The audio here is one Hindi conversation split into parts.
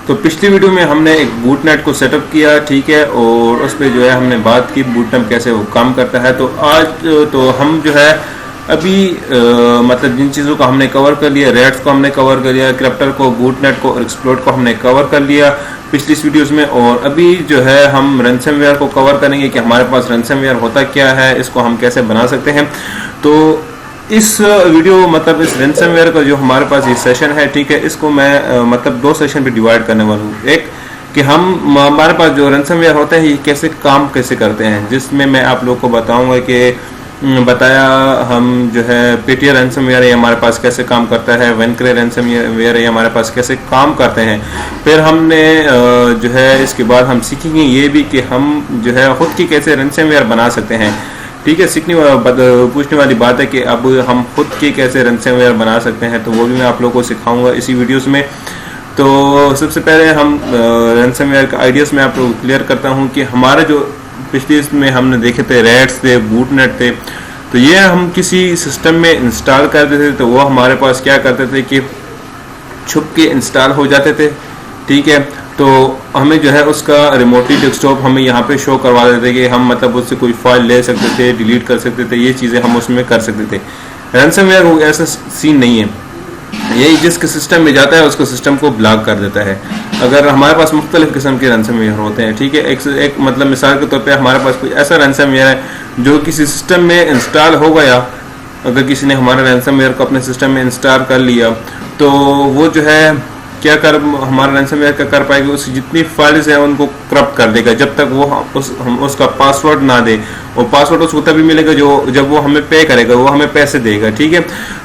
तो पिछली वीडियो में हमने एक बूटनेट को सेटअप किया, ठीक है, और उस पर जो है हमने बात की बूटनेट कैसे वो काम करता है। तो आज तो हम जो है अभी मतलब जिन चीज़ों को हमने कवर कर लिया, रेड्स को हमने कवर कर लिया, क्रिप्टर को, बूटनेट को और एक्सप्लोड को हमने कवर कर लिया पिछली वीडियोस में। और अभी जो है हम रैंसमवेयर को कवर करेंगे कि हमारे पास रैंसमवेयर होता क्या है, इसको हम कैसे बना सकते हैं। तो इस वीडियो मतलब इस रैंसमवेयर का जो हमारे पास ये सेशन है, ठीक है, इसको मैं मतलब 2 सेशन पे डिवाइड करने वाला हूँ। एक कि हमारे पास जो रैंसमवेयर होते हैं ये कैसे काम कैसे करते हैं, जिसमें मैं आप लोगों को बताऊंगा कि बताया हम जो है पेटीआर रैंसमवेयर है हमारे पास कैसे काम करता है, वेनक्रे रैंसमवेयर है हमारे पास कैसे काम करते हैं। फिर हमने जो है इसके बाद हम सीखेंगे ये भी कि हम जो है खुद की कैसे रैंसमवेयर बना सकते हैं, ठीक है। पूछने वाली बात है कि अब हम खुद की कैसे रैंसमवेयर बना सकते हैं, तो वो भी मैं आप लोगों को सिखाऊंगा इसी वीडियोस में। तो सबसे पहले हम रैंसमवेयर का आइडियाज़ में आप लोगों को क्लियर करता हूं कि हमारे जो पिछले इसमें हमने देखे थे रेड्स थे, बूटनेट थे, तो ये हम किसी सिस्टम में इंस्टॉल करते थे तो वो हमारे पास क्या करते थे कि छुप के इंस्टॉल हो जाते थे, ठीक है। तो हमें जो है उसका रिमोटली डेस्कटॉप हमें यहाँ पे शो करवा देते कि हम मतलब उससे कोई फाइल ले सकते थे, डिलीट कर सकते थे, ये चीज़ें हम उसमें कर सकते थे। रैंसमवेयर ऐसा सीन नहीं है, यही जिसके सिस्टम में जाता है उसको सिस्टम को ब्लॉक कर देता है। अगर हमारे पास मुख्तलिफ किस्म के रैंसमवेयर होते हैं, ठीक है, एक मतलब मिसाल के तौर पे हमारे पास कोई ऐसा रैंसमवेयर है जो किसी सिस्टम में इंस्टॉल हो गया। अगर किसी ने हमारे रैंसमवेयर को अपने सिस्टम में इंस्टॉल कर लिया तो वो जो है क्या कर हमारा रैंसमवेयर क्या कर पाएगा, उसकी जितनी फाइल्स हैं उनको करप्ट कर देगा जब तक वो हम उसका पासवर्ड ना दे। और पासवर्ड उसको तभी मिलेगा जब वो हमें पे करेगा, वो हमें पैसे देगा, ठीक है।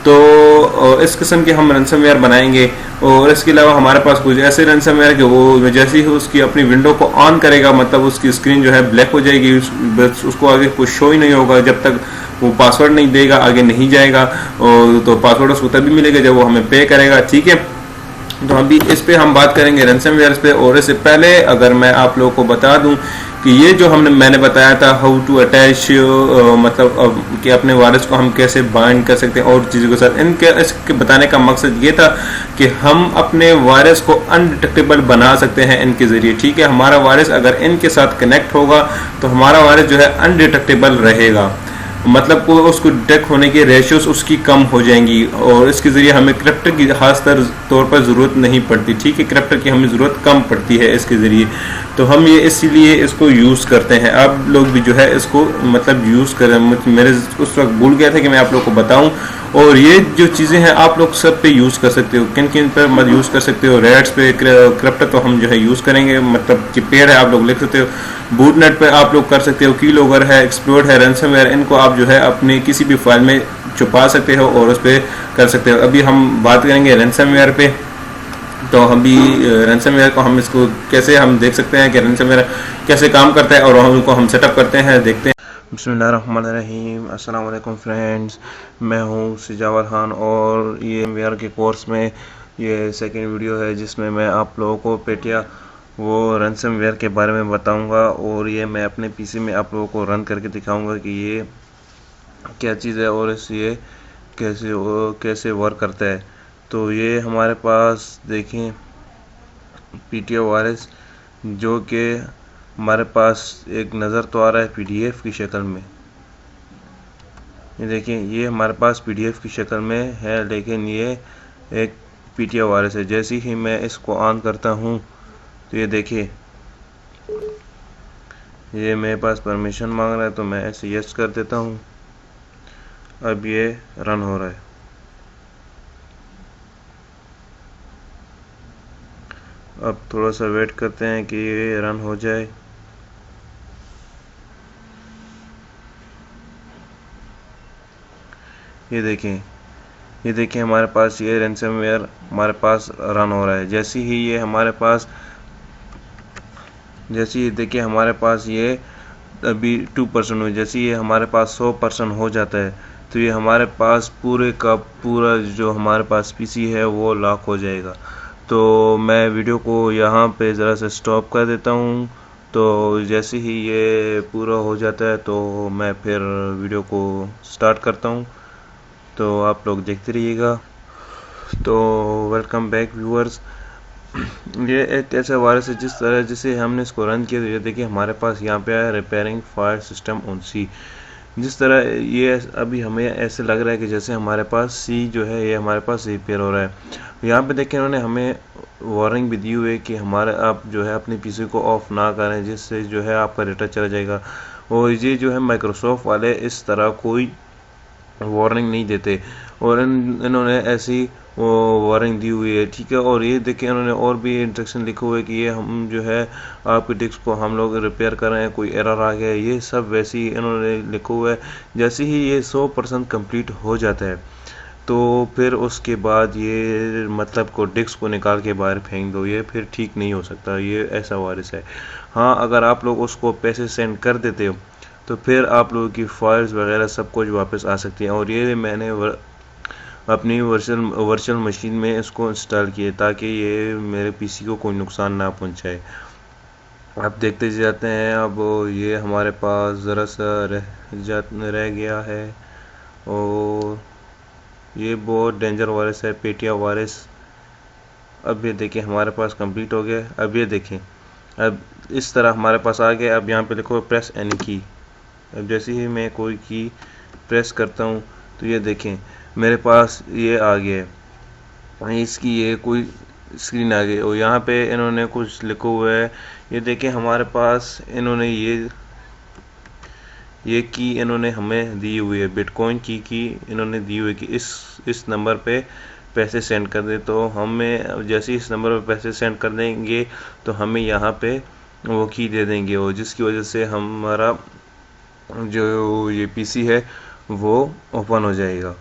तो इस किस्म के हम रैंसमवेयर बनाएंगे। और इसके अलावा हमारे पास कुछ ऐसे रैंसमवेयर कि वो जैसे ही उसकी अपनी विंडो को ऑन करेगा मतलब उसकी स्क्रीन जो है ब्लैक हो जाएगी, उसको आगे कुछ शो ही नहीं होगा जब तक वो पासवर्ड नहीं देगा, आगे नहीं जाएगा। और तो पासवर्ड उसको तभी मिलेगा जब वो हमें पे करेगा, ठीक है। तो अभी इस पे हम बात करेंगे रैंसमवेयर पे। और इससे पहले अगर मैं आप लोगों को बता दूं कि ये जो मैंने बताया था हाउ टू अटैच मतलब कि अपने वायरस को हम कैसे बाइंड कर सकते हैं और चीज़ों के साथ, इसके बताने का मकसद ये था कि हम अपने वायरस को अनडिटेक्टेबल बना सकते हैं इनके ज़रिए, ठीक है। हमारा वायरस अगर इनके साथ कनेक्ट होगा तो हमारा वायरस जो है अनडिटेक्टेबल रहेगा, मतलब को उसको डिटेक्ट होने के रेशियोज उसकी कम हो जाएंगी। और इसके ज़रिए हमें क्रिप्टर की खास तौर पर ज़रूरत नहीं पड़ती, ठीक है, क्रिप्टर की हमें ज़रूरत कम पड़ती है इसके ज़रिए। तो हम ये इसीलिए इसको यूज़ करते हैं। आप लोग भी जो है इसको मतलब यूज़ करें। मेरे उस वक्त भूल गया था कि मैं आप लोग को बताऊं। और ये जो चीज़ें हैं आप लोग सब पे यूज़ कर सकते हो, किन किन पर मत यूज़ कर सकते हो। रेड्स पे क्रिप्टर तो हम जो है यूज़ करेंगे, मतलब कि पेड़ है आप लोग लिख सकते हो। बूटनेट पे आप लोग कर सकते हो, कीलॉगर है, एक्सप्लोड है, रैंसमवेयर, इनको आप जो है अपने किसी भी फाइल में छुपा सकते हो और उस पर कर सकते हो। अभी हम बात करेंगे रैंसमवेयर पे। तो अभी रैंसमवेयर को हम इसको कैसे हम देख सकते हैं कि रैंसमवेयर कैसे काम करता है और उनको हम सेटअप करते हैं, देखते हैं। बिस्मिल्लाहिर्रहमानिर्रहीम, अस्सलाम वालेकुम फ्रेंड्स, मैं हूं सिजावर खान और ये रैंसमवेयर के कोर्स में ये सेकंड वीडियो है जिसमें मैं आप लोगों को पेटीआर वो रैंसमवेयर के बारे में बताऊंगा। और ये मैं अपने पीसी में आप लोगों को रन करके दिखाऊंगा कि ये क्या चीज़ है और ये कैसे वर्क करता है। तो ये हमारे पास देखें पेटीआर वायरस जो कि हमारे पास एक नज़र तो आ रहा है पीडीएफ की शक्ल में। ये देखें ये हमारे पास पीडीएफ की शक्ल में है, लेकिन ये एक पेटीआर वायरस है। जैसे ही मैं इसको ऑन करता हूँ तो ये देखिए ये मेरे पास परमिशन मांग रहा है, तो मैं ऐसे यस कर देता हूँ। अब ये रन हो रहा है। अब थोड़ा सा वेट करते हैं कि ये रन हो जाए। ये देखें हमारे पास ये रैंसमवेयर हमारे पास रन हो रहा है। जैसे ही ये हमारे पास देखिए हमारे पास ये अभी 2% हुई। जैसे ये हमारे पास 100% हो जाता है तो ये हमारे पास पूरे का पूरा जो हमारे पास पीसी है वो लॉक हो जाएगा। तो मैं वीडियो को यहाँ पे ज़रा से स्टॉप कर देता हूँ। तो जैसे ही ये पूरा हो जाता है तो मैं फिर वीडियो को स्टार्ट करता हूँ, तो आप लोग देखते रहिएगा। तो वेलकम बैक व्यूअर्स। ये एक ऐसा वायरस है जिस तरह जिसे हमने इसको रन किया, तो ये देखिए हमारे पास यहाँ पे आया रिपेयरिंग फायर सिस्टम ऑन सी। जिस तरह ये अभी हमें ऐसे लग रहा है कि जैसे हमारे पास सी जो है ये हमारे पास रिपेयर हो रहा है। यहाँ पे देखें इन्होंने हमें वार्निंग भी दी हुई है कि हमारे आप जो है अपनी पीसी को ऑफ ना करें, जिससे जो है आपका डेटा चला जाएगा। और ये जो है माइक्रोसॉफ्ट वाले इस तरह कोई वार्निंग नहीं देते, और इन्होंने ऐसी वो वार्निंग दी हुई है, ठीक है। और ये देखिए इन्होंने और भी इंस्ट्रक्शन लिखे हुए कि ये हम जो है आपकी डिस्क को हम लोग रिपेयर कर रहे हैं, कोई एरर आ गया है, ये सब वैसे ही इन्होंने लिखा हुआ है। जैसे ही ये 100% कंप्लीट हो जाता है तो फिर उसके बाद ये मतलब को डिस्क को निकाल के बाहर फेंक दो, ये फिर ठीक नहीं हो सकता, ये ऐसा वायरस है। हाँ, अगर आप लोग उसको पैसे सेंड कर देते हो तो फिर आप लोगों की फाइल्स वगैरह सब कुछ वापस आ सकती हैं। और ये मैंने अपनी वर्चुअल मशीन में इसको इंस्टॉल किए ताकि ये मेरे पीसी को कोई नुकसान ना पहुंचाए। अब देखते जाते हैं। अब ये हमारे पास ज़रा सा रह गया है, और ये बहुत डेंजर वायरस है, पेटिया वायरस। अब ये देखें हमारे पास कंप्लीट हो गया। अब ये देखें, अब इस तरह हमारे पास आ गया। अब यहाँ पे लिखो प्रेस एनी की। अब जैसे ही मैं कोई की प्रेस करता हूँ तो ये देखें मेरे पास ये आ गया है, इसकी ये कोई स्क्रीन आ गई। और यहाँ पे इन्होंने कुछ लिखा हुआ है, ये देखें हमारे पास इन्होंने ये की इन्होंने हमें दी हुई है, बिटकॉइन की इन्होंने दी हुई है कि इस नंबर पे पैसे सेंड कर दे। तो हमें जैसे ही इस नंबर पे पैसे सेंड कर देंगे तो हमें यहाँ पे वो की दे देंगे, और जिसकी वजह से हमारा जो ये पीसी है वो ओपन हो जाएगा।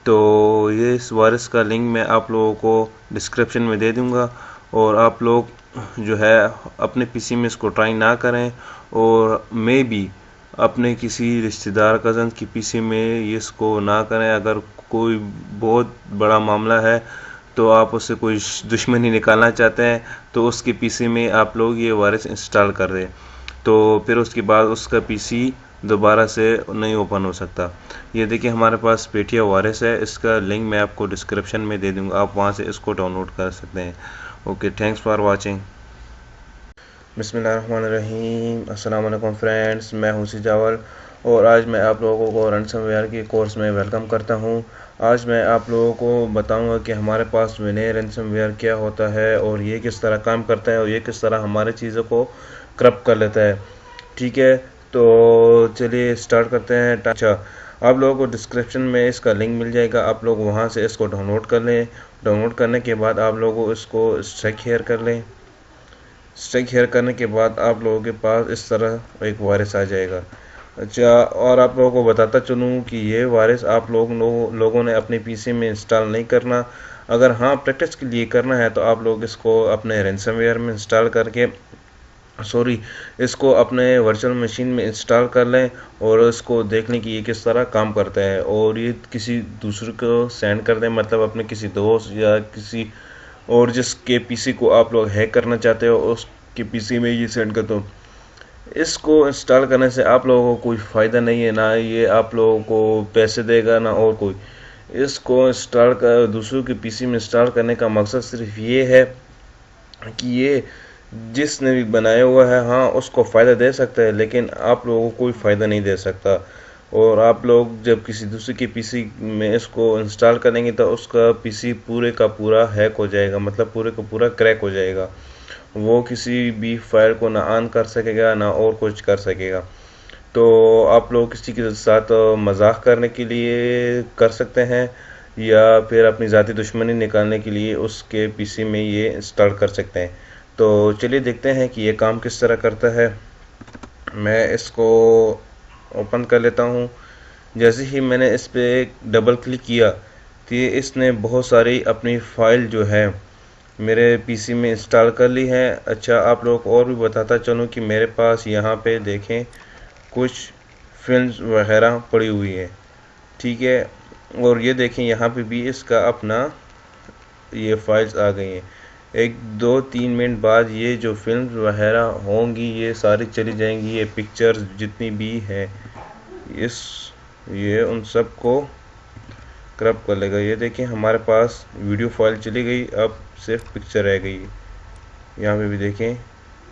तो ये इस वायरस का लिंक मैं आप लोगों को डिस्क्रिप्शन में दे दूंगा, और आप लोग जो है अपने पीसी में इसको ट्राई ना करें, और मे भी अपने किसी रिश्तेदार कज़न की पीसी में इसको ना करें। अगर कोई बहुत बड़ा मामला है तो आप उससे कोई दुश्मनी निकालना चाहते हैं तो उसके पीसी में आप लोग ये वायरस इंस्टॉल कर दें, तो फिर उसके बाद उसका पीसी दोबारा से नहीं ओपन हो सकता। ये देखिए हमारे पास पेटिया वायरस है, इसका लिंक मैं आपको डिस्क्रिप्शन में दे दूंगा, आप वहां से इसको डाउनलोड कर सकते हैं। Okay, thanks for watching. बिस्मिल्लाहिर्रहमानिर्रहीम। अस्सलाम वालेकुम फ्रेंड्स, मैं हूं सिजावल, और आज मैं आप लोगों को रैंसमवेयर के कोर्स में वेलकम करता हूं। आज मैं आप लोगों को बताऊंगा कि हमारे पास विनय रैंसमवेयर क्या होता है, और ये किस तरह काम करता है, और ये किस तरह हमारे चीज़ों को करप्ट कर लेता है। ठीक है, तो चलिए स्टार्ट करते हैं। अच्छा, आप लोगों को डिस्क्रिप्शन में इसका लिंक मिल जाएगा, आप लोग वहां से इसको डाउनलोड कर लें। डाउनलोड करने के बाद आप लोगों को इसको स्ट्राइक हेयर कर लें। स्ट्राइक हेयर करने के बाद आप लोगों के पास इस तरह एक वायरस आ जाएगा। अच्छा, और आप लोगों को बताता चलूँ कि ये वायरस आप लोगों ने अपने पीसी में इंस्टॉल नहीं करना। अगर हाँ प्रैक्टिस के लिए करना है तो आप लोग इसको अपने रैंसमवेयर में इंस्टॉल करके इसको अपने वर्चुअल मशीन में इंस्टॉल कर लें, और इसको देख लें कि ये किस तरह काम करता है, और ये किसी दूसरे को सेंड कर दें, मतलब अपने किसी दोस्त या किसी और जिसके पीसी को आप लोग हैक करना चाहते हो उसके पीसी में ये सेंड कर दो। इसको इंस्टॉल करने से आप लोगों को कोई फ़ायदा नहीं है, ना ये आप लोगों को पैसे देगा ना और कोई। इसको इंस्टॉल कर दूसरों के पीसी में इंस्टॉल करने का मकसद सिर्फ ये है कि ये जिसने भी बनाया हुआ है हाँ उसको फ़ायदा दे सकता है, लेकिन आप लोगों को कोई फ़ायदा नहीं दे सकता। और आप लोग जब किसी दूसरे के पीसी में इसको इंस्टॉल करेंगे तो उसका पीसी पूरे का पूरा हैक हो जाएगा, मतलब पूरे का पूरा क्रैक हो जाएगा। वो किसी भी फाइल को ना ऑन कर सकेगा ना और कुछ कर सकेगा। तो आप लोग किसी के साथ मजाक करने के लिए कर सकते हैं, या फिर अपनी ज़ाती दुश्मनी निकालने के लिए उसके पीसी में ये इंस्टॉल कर सकते हैं। तो चलिए देखते हैं कि ये काम किस तरह करता है। मैं इसको ओपन कर लेता हूँ। जैसे ही मैंने इस पर डबल क्लिक किया तो ये इसने बहुत सारी अपनी फ़ाइल जो है मेरे पीसी में इंस्टॉल कर ली है। अच्छा, आप लोगों को और भी बताता चलूँ कि मेरे पास यहाँ पे देखें कुछ फिल्म्स वगैरह पड़ी हुई है, ठीक है। और ये देखें यहाँ पे भी इसका अपना ये फाइल्स आ गई हैं। 1-2-3 मिनट बाद ये जो फिल्म्स वगैरह होंगी ये सारी चली जाएंगी, ये पिक्चर्स जितनी भी हैं ये उन सब को क्रॉप कर लेगा। ये देखिए हमारे पास वीडियो फाइल चली गई, अब सिर्फ पिक्चर रह गई। यहाँ पे भी देखें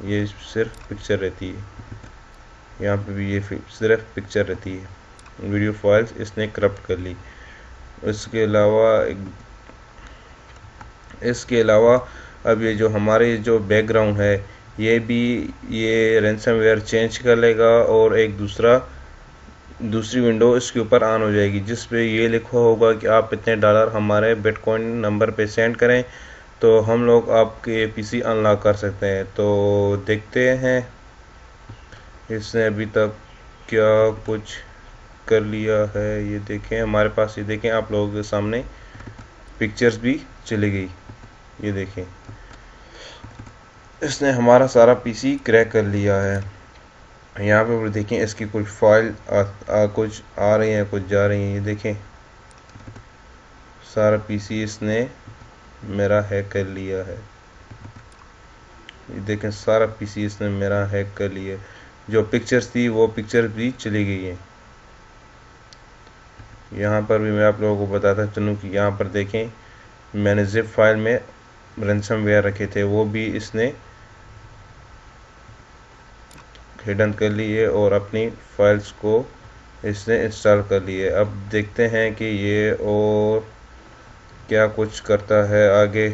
ये सिर्फ पिक्चर रहती है, यहाँ पे भी ये सिर्फ पिक्चर रहती है। वीडियो फाइल्स इसने करप्ट कर ली। इसके अलावा अब ये जो हमारे जो बैकग्राउंड है ये भी ये रैंसमवेयर चेंज कर लेगा और एक दूसरी विंडो इसके ऊपर ऑन हो जाएगी जिस पे ये लिखा होगा कि आप इतने डॉलर हमारे बिटकॉइन नंबर पे सेंड करें तो हम लोग आपके पीसी अनलॉक कर सकते हैं। तो देखते हैं इसने अभी तक क्या कुछ कर लिया है। ये देखें हमारे पास, ये देखें आप लोगों के सामने पिक्चर्स भी चली गई। ये देखें इसने हमारा सारा पीसी क्रैक कर लिया है। यहाँ पे देखें इसकी कुछ फाइल कुछ आ रही हैं कुछ जा रही हैं। ये देखें सारा पीसी इसने मेरा हैक कर लिया है। ये देखें सारा पीसी इसने मेरा हैक कर लिया। जो पिक्चर्स थी वो पिक्चर भी चली गई हैं। यहाँ पर भी मैं आप लोगों को बताता चलूँ कि यहाँ पर देखें मैंने जिप फाइल में रैंसमवेयर रखे थे वो भी इसने हिडन कर लिए और अपनी फाइल्स को इसने इंस्टॉल कर लिए। अब देखते हैं कि ये और क्या कुछ करता है आगे।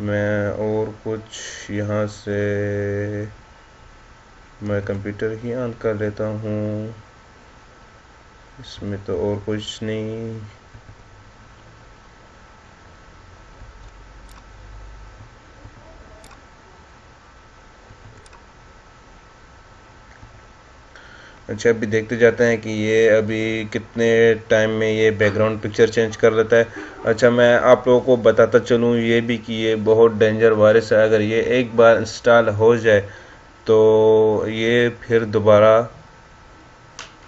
मैं और कुछ यहाँ से मैं कंप्यूटर ही ऑन कर लेता हूँ, इसमें तो और कुछ नहीं। अच्छा अभी देखते जाते हैं कि ये अभी कितने टाइम में ये बैकग्राउंड पिक्चर चेंज कर लेता है। अच्छा मैं आप लोगों को बताता चलूँ ये भी कि ये बहुत डेंजर वायरस है। अगर ये एक बार इंस्टॉल हो जाए तो ये फिर दोबारा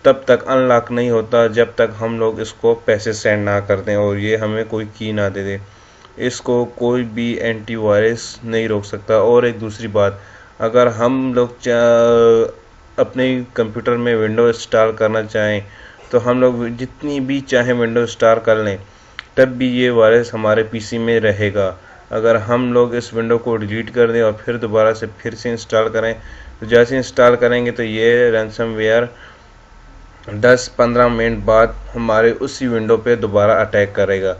तब तक अनलॉक नहीं होता जब तक हम लोग इसको पैसे सेंड ना कर दें और ये हमें कोई की ना दे दे। इसको कोई भी एंटीवायरस नहीं रोक सकता। और एक दूसरी बात, अगर हम लोग अपने कंप्यूटर में विंडो इंस्टॉल करना चाहें तो हम लोग जितनी भी चाहें विंडो इंस्टॉल कर लें तब भी ये वायरस हमारे पीसी में रहेगा। अगर हम लोग इस विंडो को डिलीट कर दें और फिर दोबारा से फिर से इंस्टॉल करें तो जैसे इंस्टॉल करेंगे तो ये रैंसमवेयर 10-15 मिनट बाद हमारे उसी विंडो पे दोबारा अटैक करेगा।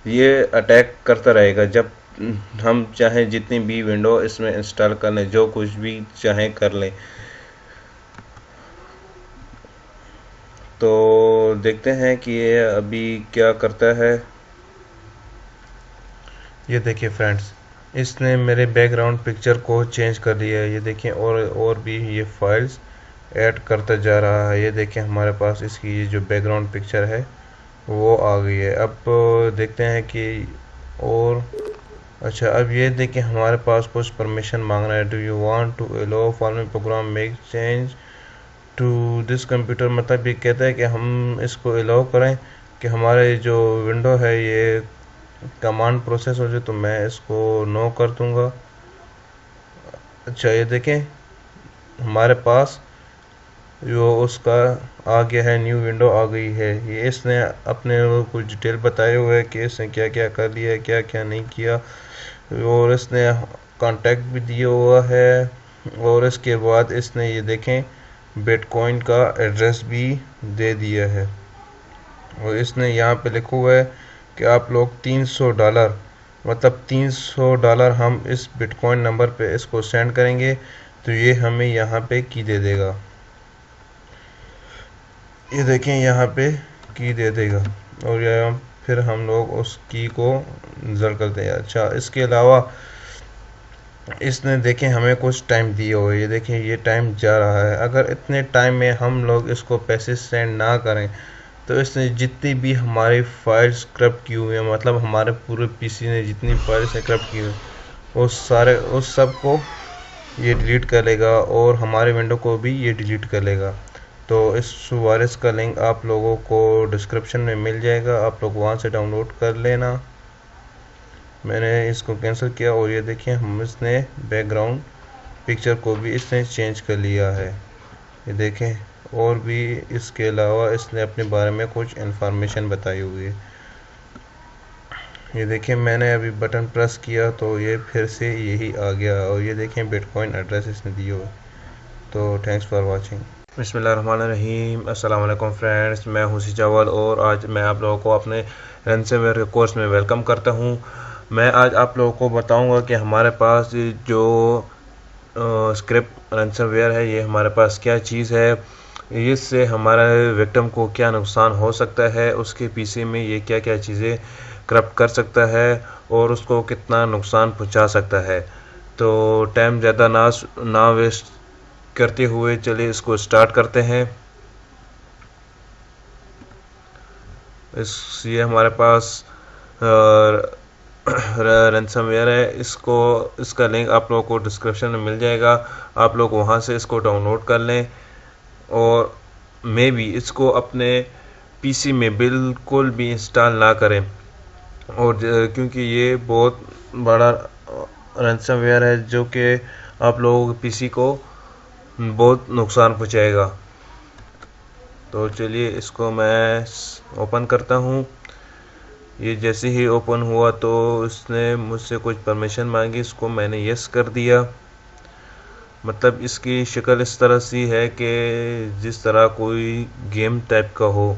ये अटैक करता रहेगा जब हम चाहें जितनी भी विंडो इसमें इंस्टॉल कर लें, जो कुछ भी चाहें कर लें। तो देखते हैं कि ये अभी क्या करता है। ये देखिए फ्रेंड्स इसने मेरे बैकग्राउंड पिक्चर को चेंज कर दिया है। ये देखें और भी ये फाइल्स ऐड करता जा रहा है। ये देखें हमारे पास इसकी ये जो बैकग्राउंड पिक्चर है वो आ गई है। अब देखते हैं कि और अच्छा अब ये देखें हमारे पास कुछ परमिशन मांग रहा है। Do you want to allow following program make change to this computer. मतलब ये कहता है कि हम इसको अलाउ करें कि हमारे जो विंडो है ये कमांड प्रोसेस हो जाए, तो मैं इसको नो कर दूंगा। अच्छा ये देखें हमारे पास जो उसका आ गया है, न्यू विंडो आ गई है। ये इसने अपने कुछ डिटेल बताए हुए है कि इसने क्या क्या कर लिया है, क्या क्या नहीं किया, और इसने कांटेक्ट भी दिया हुआ है। और इसके बाद इसने ये देखें बिटकॉइन का एड्रेस भी दे दिया है और इसने यहाँ पे लिखा हुआ है कि आप लोग $300 मतलब $300 हम इस बिटकॉइन नंबर पे इसको सेंड करेंगे तो ये हमें यहाँ पे की दे देगा। ये देखें यहाँ पे की दे देगा और यहाँ फिर हम लोग उस की को नज़र करते हैं। अच्छा इसके अलावा इसने देखें हमें कुछ टाइम दिए हुए। ये देखें ये टाइम जा रहा है। अगर इतने टाइम में हम लोग इसको पैसे सेंड ना करें तो इसने जितनी भी हमारी फाइल्स करप्ट की हुई हैं, मतलब हमारे पूरे पीसी ने जितनी फाइल्स करप्ट की हुई उस सब को ये डिलीट कर लेगा और हमारे विंडो को भी ये डिलीट कर लेगा। तो इस वायरस का लिंक आप लोगों को डिस्क्रिप्शन में मिल जाएगा, आप लोग वहाँ से डाउनलोड कर लेना। मैंने इसको कैंसिल किया और ये देखिए हम इसने बैकग्राउंड पिक्चर को भी इसने चेंज कर लिया है। ये देखें और भी इसके अलावा इसने अपने बारे में कुछ इन्फॉर्मेशन बताई हुई है। ये देखें मैंने अभी बटन प्रेस किया तो ये फिर से यही आ गया, और ये देखें बिटकॉइन एड्रेस इसने दिए हुए। तो थैंक्स फॉर वाचिंग। बिस्मिल्लाहिर्रहमानिर्रहीम। अस्सलाम वालेकुम फ्रेंड्स, मैं हूं सिजावल और आज मैं आप लोगों को अपने रैंसमवेयर के कोर्स में वेलकम करता हूं। मैं आज आप लोगों को बताऊंगा कि हमारे पास जो स्क्रिप्ट रैंसमवेयर है ये हमारे पास क्या चीज़ है, इससे हमारे विक्टिम को क्या नुकसान हो सकता है, उसके पीसी में ये क्या क्या चीज़ें करप्ट कर सकता है और उसको कितना नुकसान पहुंचा सकता है। तो टाइम ज़्यादा ना वेस्ट करते हुए चलिए इसको स्टार्ट करते हैं। ये हमारे पास रैंसमवेयर है, इसका लिंक आप लोगों को डिस्क्रिप्शन में मिल जाएगा। आप लोग वहां से इसको डाउनलोड कर लें और मे भी इसको अपने पीसी में बिल्कुल भी इंस्टॉल ना करें, और क्योंकि ये बहुत बड़ा रैंसमवेयर है जो कि आप लोगों के पीसी को बहुत नुकसान पहुंचाएगा। तो चलिए इसको मैं ओपन करता हूं। ये जैसे ही ओपन हुआ तो इसने मुझसे कुछ परमिशन मांगी, इसको मैंने यस कर दिया। मतलब इसकी शक्ल इस तरह सी है कि जिस तरह कोई गेम टाइप का हो।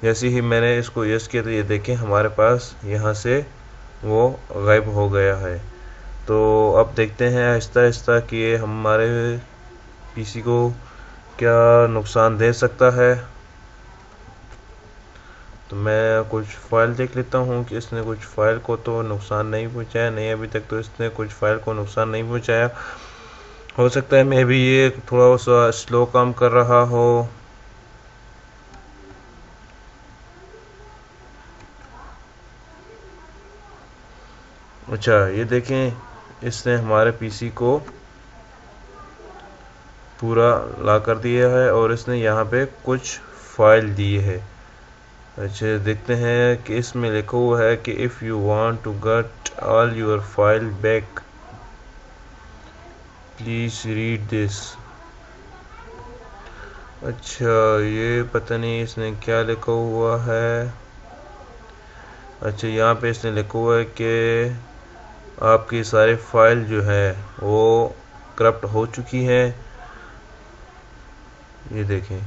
जैसे ही मैंने इसको यस किया तो ये देखें हमारे पास यहाँ से वो गायब हो गया है। तो अब देखते हैं आहिस्ता आहिस्ता कि ये हमारे पीसी को क्या नुकसान दे सकता है। तो मैं कुछ फाइल देख लेता हूँ कि इसने कुछ फाइल को तो नुकसान नहीं पहुँचाया। नहीं, अभी तक तो इसने कुछ फाइल को नुकसान नहीं पहुँचाया। हो सकता है मैं भी ये थोड़ा सा स्लो काम कर रहा हो। अच्छा, ये देखें इसने हमारे पीसी को पूरा ला कर दिया है और इसने यहाँ पे कुछ फाइल दी है। अच्छा, देखते हैं कि इसमें लिखा हुआ है कि if you want to get all your file back please read this. अच्छा, ये पता नहीं इसने क्या लिखा हुआ है। अच्छा, यहाँ पे इसने लिखा हुआ है कि आपकी सारी फाइल जो है वो करप्ट हो चुकी है। ये देखें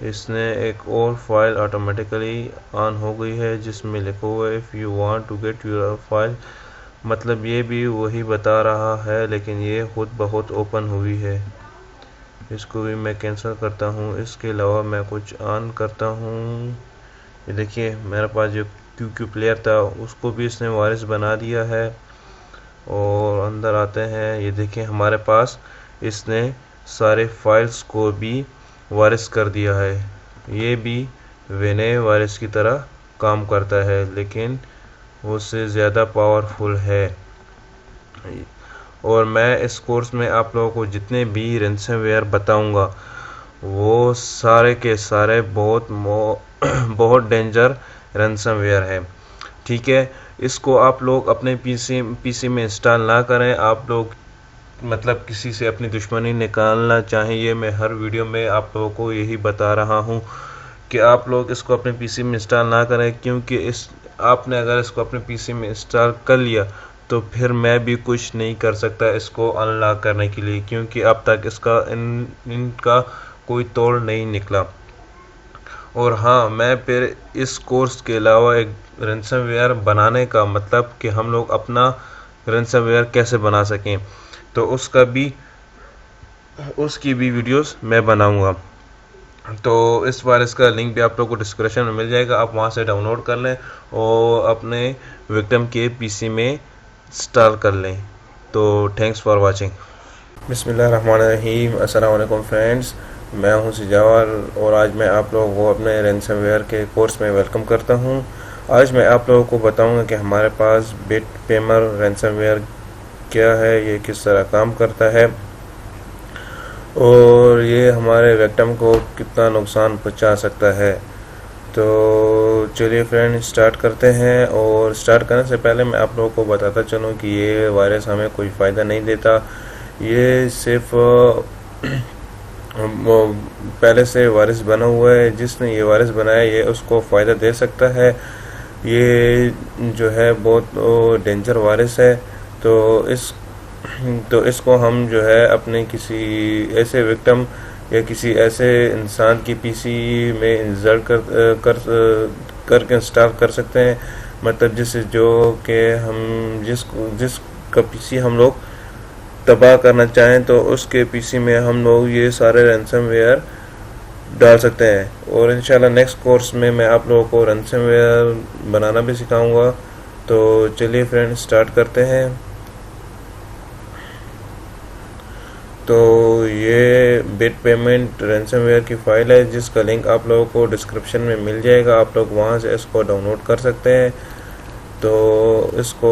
इसने एक और फाइल ऑटोमेटिकली ऑन हो गई है जिसमें लिखा हुआ है if you want to get your file. मतलब ये भी वही बता रहा है लेकिन ये खुद बहुत ओपन हुई है। इसको भी मैं कैंसिल करता हूँ। इसके अलावा मैं कुछ ऑन करता हूँ। ये देखिए मेरे पास जो क्यू प्लेयर था उसको भी इसने वायरस बना दिया है। और अंदर आते हैं, ये देखें हमारे पास इसने सारे फाइल्स को भी वायरस कर दिया है। ये भी विनय वायरस की तरह काम करता है लेकिन उससे ज़्यादा पावरफुल है। और मैं इस कोर्स में आप लोगों को जितने भी रैंसमवेयर बताऊंगा वो सारे के सारे बहुत डेंजर रैंसमवेयर है। ठीक है, इसको आप लोग अपने पीसी में इंस्टॉल ना करें। आप लोग मतलब किसी से अपनी दुश्मनी निकालना चाहें, ये मैं हर वीडियो में आप लोगों को यही बता रहा हूँ कि आप लोग इसको अपने पीसी में इंस्टॉल ना करें, क्योंकि आपने अगर इसको अपने पीसी में इंस्टॉल कर लिया तो फिर मैं भी कुछ नहीं कर सकता इसको अनलॉक करने के लिए, क्योंकि अब तक इनका कोई तोड़ नहीं निकला। और हाँ, मैं फिर इस कोर्स के अलावा एक रैंसमवेयर बनाने का मतलब कि हम लोग अपना रैंसमवेयर कैसे बना सकें तो उसकी भी वीडियोस मैं बनाऊंगा। तो इस बार इसका लिंक भी आप लोगों को डिस्क्रिप्शन में मिल जाएगा, आप वहां से डाउनलोड कर लें और अपने विक्टिम के पीसी में इंस्टॉल कर लें। तो थैंक्स फॉर वाचिंग। बिस्मिल्लाहिर्रहमानिर्रहीम। अस्सलाम वालेकुम फ्रेंड्स, मैं हूं सिजावर और आज मैं आप लोगों को अपने रैंसमवेयर के कोर्स में वेलकम करता हूं। आज मैं आप लोगों को बताऊंगा कि हमारे पास बिटपेमर रैंसमवेयर क्या है, ये किस तरह काम करता है और ये हमारे विक्टिम को कितना नुकसान पहुंचा सकता है। तो चलिए फ्रेंड स्टार्ट करते हैं। और स्टार्ट करने से पहले मैं आप लोगों को बताता चलूँ कि ये वायरस हमें कोई फ़ायदा नहीं देता। ये सिर्फ पहले से वायरस बना हुआ है, जिसने ये वायरस बनाया ये उसको फ़ायदा दे सकता है। ये जो है बहुत डेंजर वायरस है। तो इसको हम जो है अपने किसी ऐसे विक्टिम या किसी ऐसे इंसान की पीसी में इंसर्ट करके इंस्टॉल कर सकते हैं, मतलब जिससे जो कि हम जिसका पीसी हम लोग तबाह करना चाहें तो उसके पीसी में हम लोग ये सारे रैंसमवेयर डाल सकते हैं। और इंशाल्लाह नेक्स्ट कोर्स में मैं आप लोगों को रैंसमवेयर बनाना भी सिखाऊंगा। तो चलिए फ्रेंड्स स्टार्ट करते हैं। तो ये बिटपेमेंट रैंसमवेयर की फ़ाइल है जिसका लिंक आप लोगों को डिस्क्रिप्शन में मिल जाएगा, आप लोग वहाँ से इसको डाउनलोड कर सकते हैं। तो इसको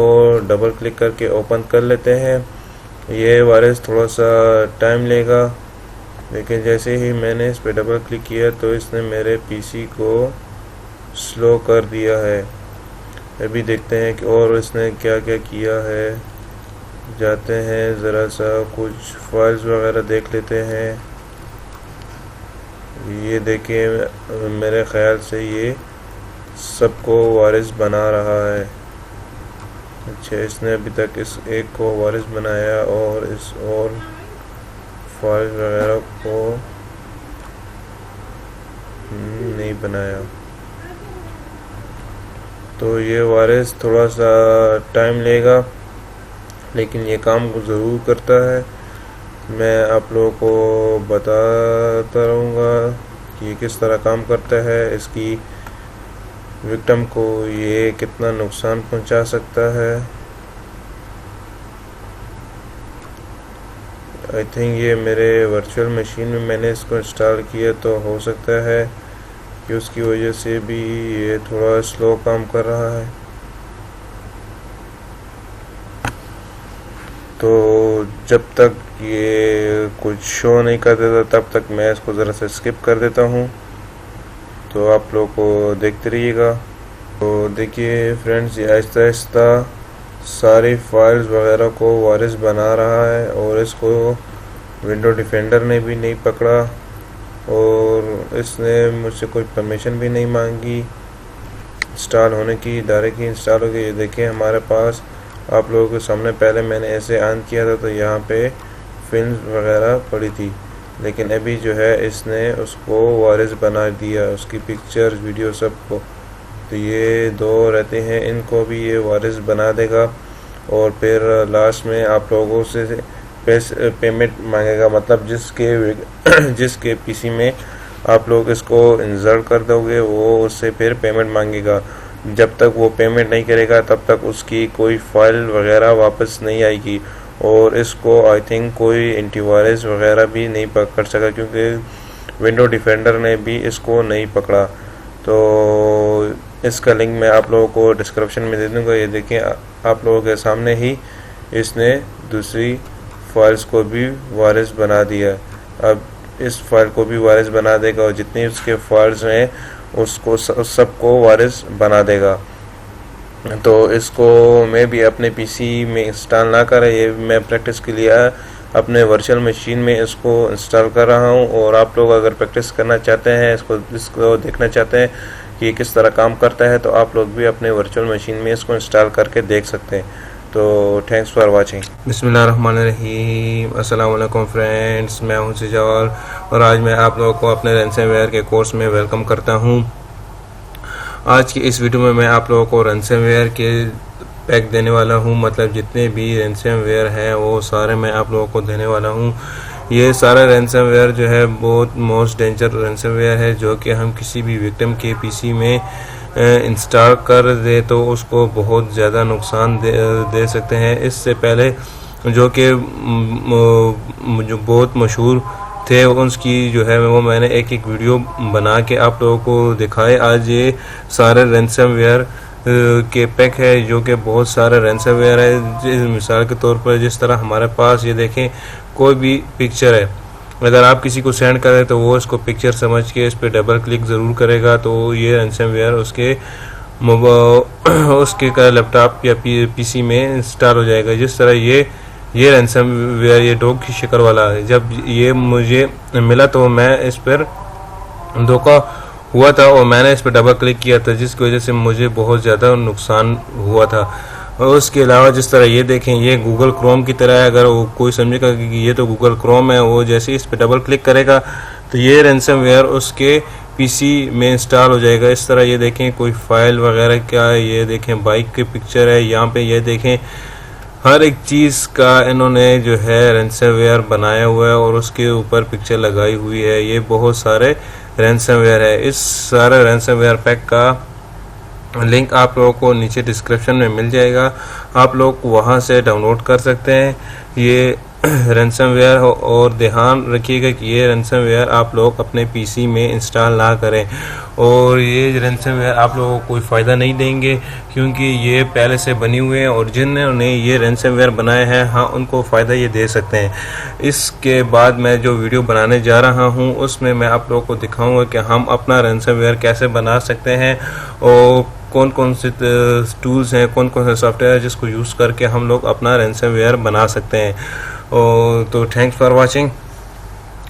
डबल क्लिक करके ओपन कर लेते हैं। ये वायरस थोड़ा सा टाइम लेगा, लेकिन जैसे ही मैंने इस पर डबल क्लिक किया तो इसने मेरे पीसी को स्लो कर दिया है। अभी देखते हैं कि और इसने क्या क्या किया है। जाते हैं ज़रा सा कुछ फाइल्स वगैरह देख लेते हैं। ये देखिए मेरे ख़्याल से ये सबको वारिस बना रहा है। अच्छा, इसने अभी तक इस एक को वारिस बनाया और इस और फाइल वगैरह को नहीं बनाया। तो ये वारिस थोड़ा सा टाइम लेगा, लेकिन ये काम ज़रूर करता है। मैं आप लोगों को बताता रहूँगा कि किस तरह काम करता है, इसकी विक्टिम को ये कितना नुकसान पहुंचा सकता है। आई थिंक ये मेरे वर्चुअल मशीन में मैंने इसको इंस्टॉल किया, तो हो सकता है कि उसकी वजह से भी ये थोड़ा स्लो काम कर रहा है। तो जब तक ये कुछ शो नहीं कर देता तब तक मैं इसको ज़रा सा स्किप कर देता हूँ। तो आप लोग को देखते रहिएगा। तो देखिए फ्रेंड्स, ये आहिस्ता आहिस्ता सारी फाइल्स वगैरह को वारिस बना रहा है और इसको विंडो डिफेंडर ने भी नहीं पकड़ा और इसने मुझसे कोई परमिशन भी नहीं मांगी इंस्टॉल होने की, डायरेक्ट ही इंस्टॉल हो गई। ये देखिए हमारे पास आप लोगों के सामने पहले मैंने ऐसे ऑन किया था तो यहाँ पे फिल्म वगैरह पड़ी थी, लेकिन अभी जो है इसने उसको वारिस बना दिया, उसकी पिक्चर वीडियो सबको। तो ये दो रहते हैं, इनको भी ये वारिस बना देगा और फिर लास्ट में आप लोगों से पेमेंट मांगेगा, मतलब जिसके पीसी में आप लोग इसको इंसर्ट कर दोगे वो उससे फिर पेमेंट मांगेगा। जब तक वो पेमेंट नहीं करेगा तब तक उसकी कोई फाइल वगैरह वापस नहीं आएगी और इसको आई थिंक कोई एंटीवायरस वगैरह भी नहीं पकड़ सका, क्योंकि विंडो डिफेंडर ने भी इसको नहीं पकड़ा। तो इसका लिंक मैं आप लोगों को डिस्क्रिप्शन में दे दूँगा। ये देखें आप लोगों के सामने ही इसने दूसरी फाइल्स को भी वारिस बना दिया। अब इस फाइल को भी वारिस बना देगा और जितनी उसके फाइल्स हैं उसको सबको वारिस बना देगा। तो इसको मैं भी अपने पीसी में इंस्टॉल ना करें, ये मैं प्रैक्टिस के लिए अपने वर्चुअल मशीन में इसको इंस्टॉल कर रहा हूँ। और आप लोग अगर प्रैक्टिस करना चाहते हैं, इसको देखना चाहते हैं कि किस तरह काम करता है, तो आप लोग भी अपने वर्चुअल मशीन में इसको इंस्टॉल करके देख सकते हैं। तो थैंक्स फॉर वाचिंग। बिस्मिल्लाहिर्रहमानिर्रहीम। अस्सलाम वालेकुम फ्रेंड्स, मैं हूं सिजाल और आज मैं आप लोगों को अपने रैंसमवेयर के कोर्स में वेलकम करता हूं। आज की इस वीडियो में मैं आप लोगों को रैंसमवेयर के पैक देने वाला हूं, मतलब जितने भी रैंसमवेयर हैं वो सारे मैं आप लोगों को देने वाला हूं। ये सारा रैंसमवेयर जो है बहुत मोस्ट डेंजर रैंसमवेयर है, जो कि हम किसी भी विक्टिम के पीसी में इंस्टॉल कर दे तो उसको बहुत ज़्यादा नुकसान दे सकते हैं। इससे पहले जो कि जो बहुत मशहूर थे उनकी जो है वो मैंने एक वीडियो बना के आप लोगों को दिखाए। आज ये सारे रैंसमवेयर के पैक है, जो कि बहुत सारे रैंसमवेयर है। मिसाल के तौर पर जिस तरह हमारे पास ये देखें कोई भी पिक्चर है, अगर आप किसी को सेंड करें तो वो इसको पिक्चर समझ के इस पर डबल क्लिक ज़रूर करेगा, तो ये रैंसमवेयर उसके लैपटॉप या पीसी में इंस्टॉल हो जाएगा। जिस तरह ये रैंसमवेयर ये डॉग की शक्ल वाला है, जब ये मुझे मिला तो मैं इस पर धोखा हुआ था और मैंने इस पर डबल क्लिक किया था, जिसकी वजह से मुझे बहुत ज़्यादा नुकसान हुआ था। और उसके अलावा जिस तरह ये देखें, ये गूगल क्रोम की तरह है। अगर वो कोई समझेगा कि ये तो गूगल क्रोम है, वो जैसे ही इस पर डबल क्लिक करेगा तो ये रैंसमवेयर उसके पीसी में इंस्टॉल हो जाएगा। इस तरह ये देखें कोई फाइल वगैरह क्या है, ये देखें बाइक की पिक्चर है, यहाँ पे ये देखें हर एक चीज़ का इन्होंने जो है रैंसमवेयर बनाया हुआ है और उसके ऊपर पिक्चर लगाई हुई है। ये बहुत सारे रैंसमवेयर है। इस सारे रैंसमवेयर पैक का लिंक आप लोगों को नीचे डिस्क्रिप्शन में मिल जाएगा, आप लोग वहां से डाउनलोड कर सकते हैं ये रैंसमवेयर। और ध्यान रखिएगा कि ये रैंसमवेयर आप लोग अपने पीसी में इंस्टॉल ना करें, और ये रैंसमवेयर आप लोगों को कोई फ़ायदा नहीं देंगे क्योंकि ये पहले से बनी हुए हैं और जिन्होंने ये रैंसमवेयर बनाए हैं हाँ उनको फ़ायदा ये दे सकते हैं। इसके बाद मैं जो वीडियो बनाने जा रहा हूँ उसमें मैं आप लोगों को दिखाऊंगा कि हम अपना रैंसमवेयर कैसे बना सकते हैं और कौन कौन से टूल्स हैं, कौन कौन से सॉफ्टवेयर है जिसको यूज़ करके हम लोग अपना रैंसमवेयर बना सकते हैं। और तो थैंक्स फॉर वाचिंग।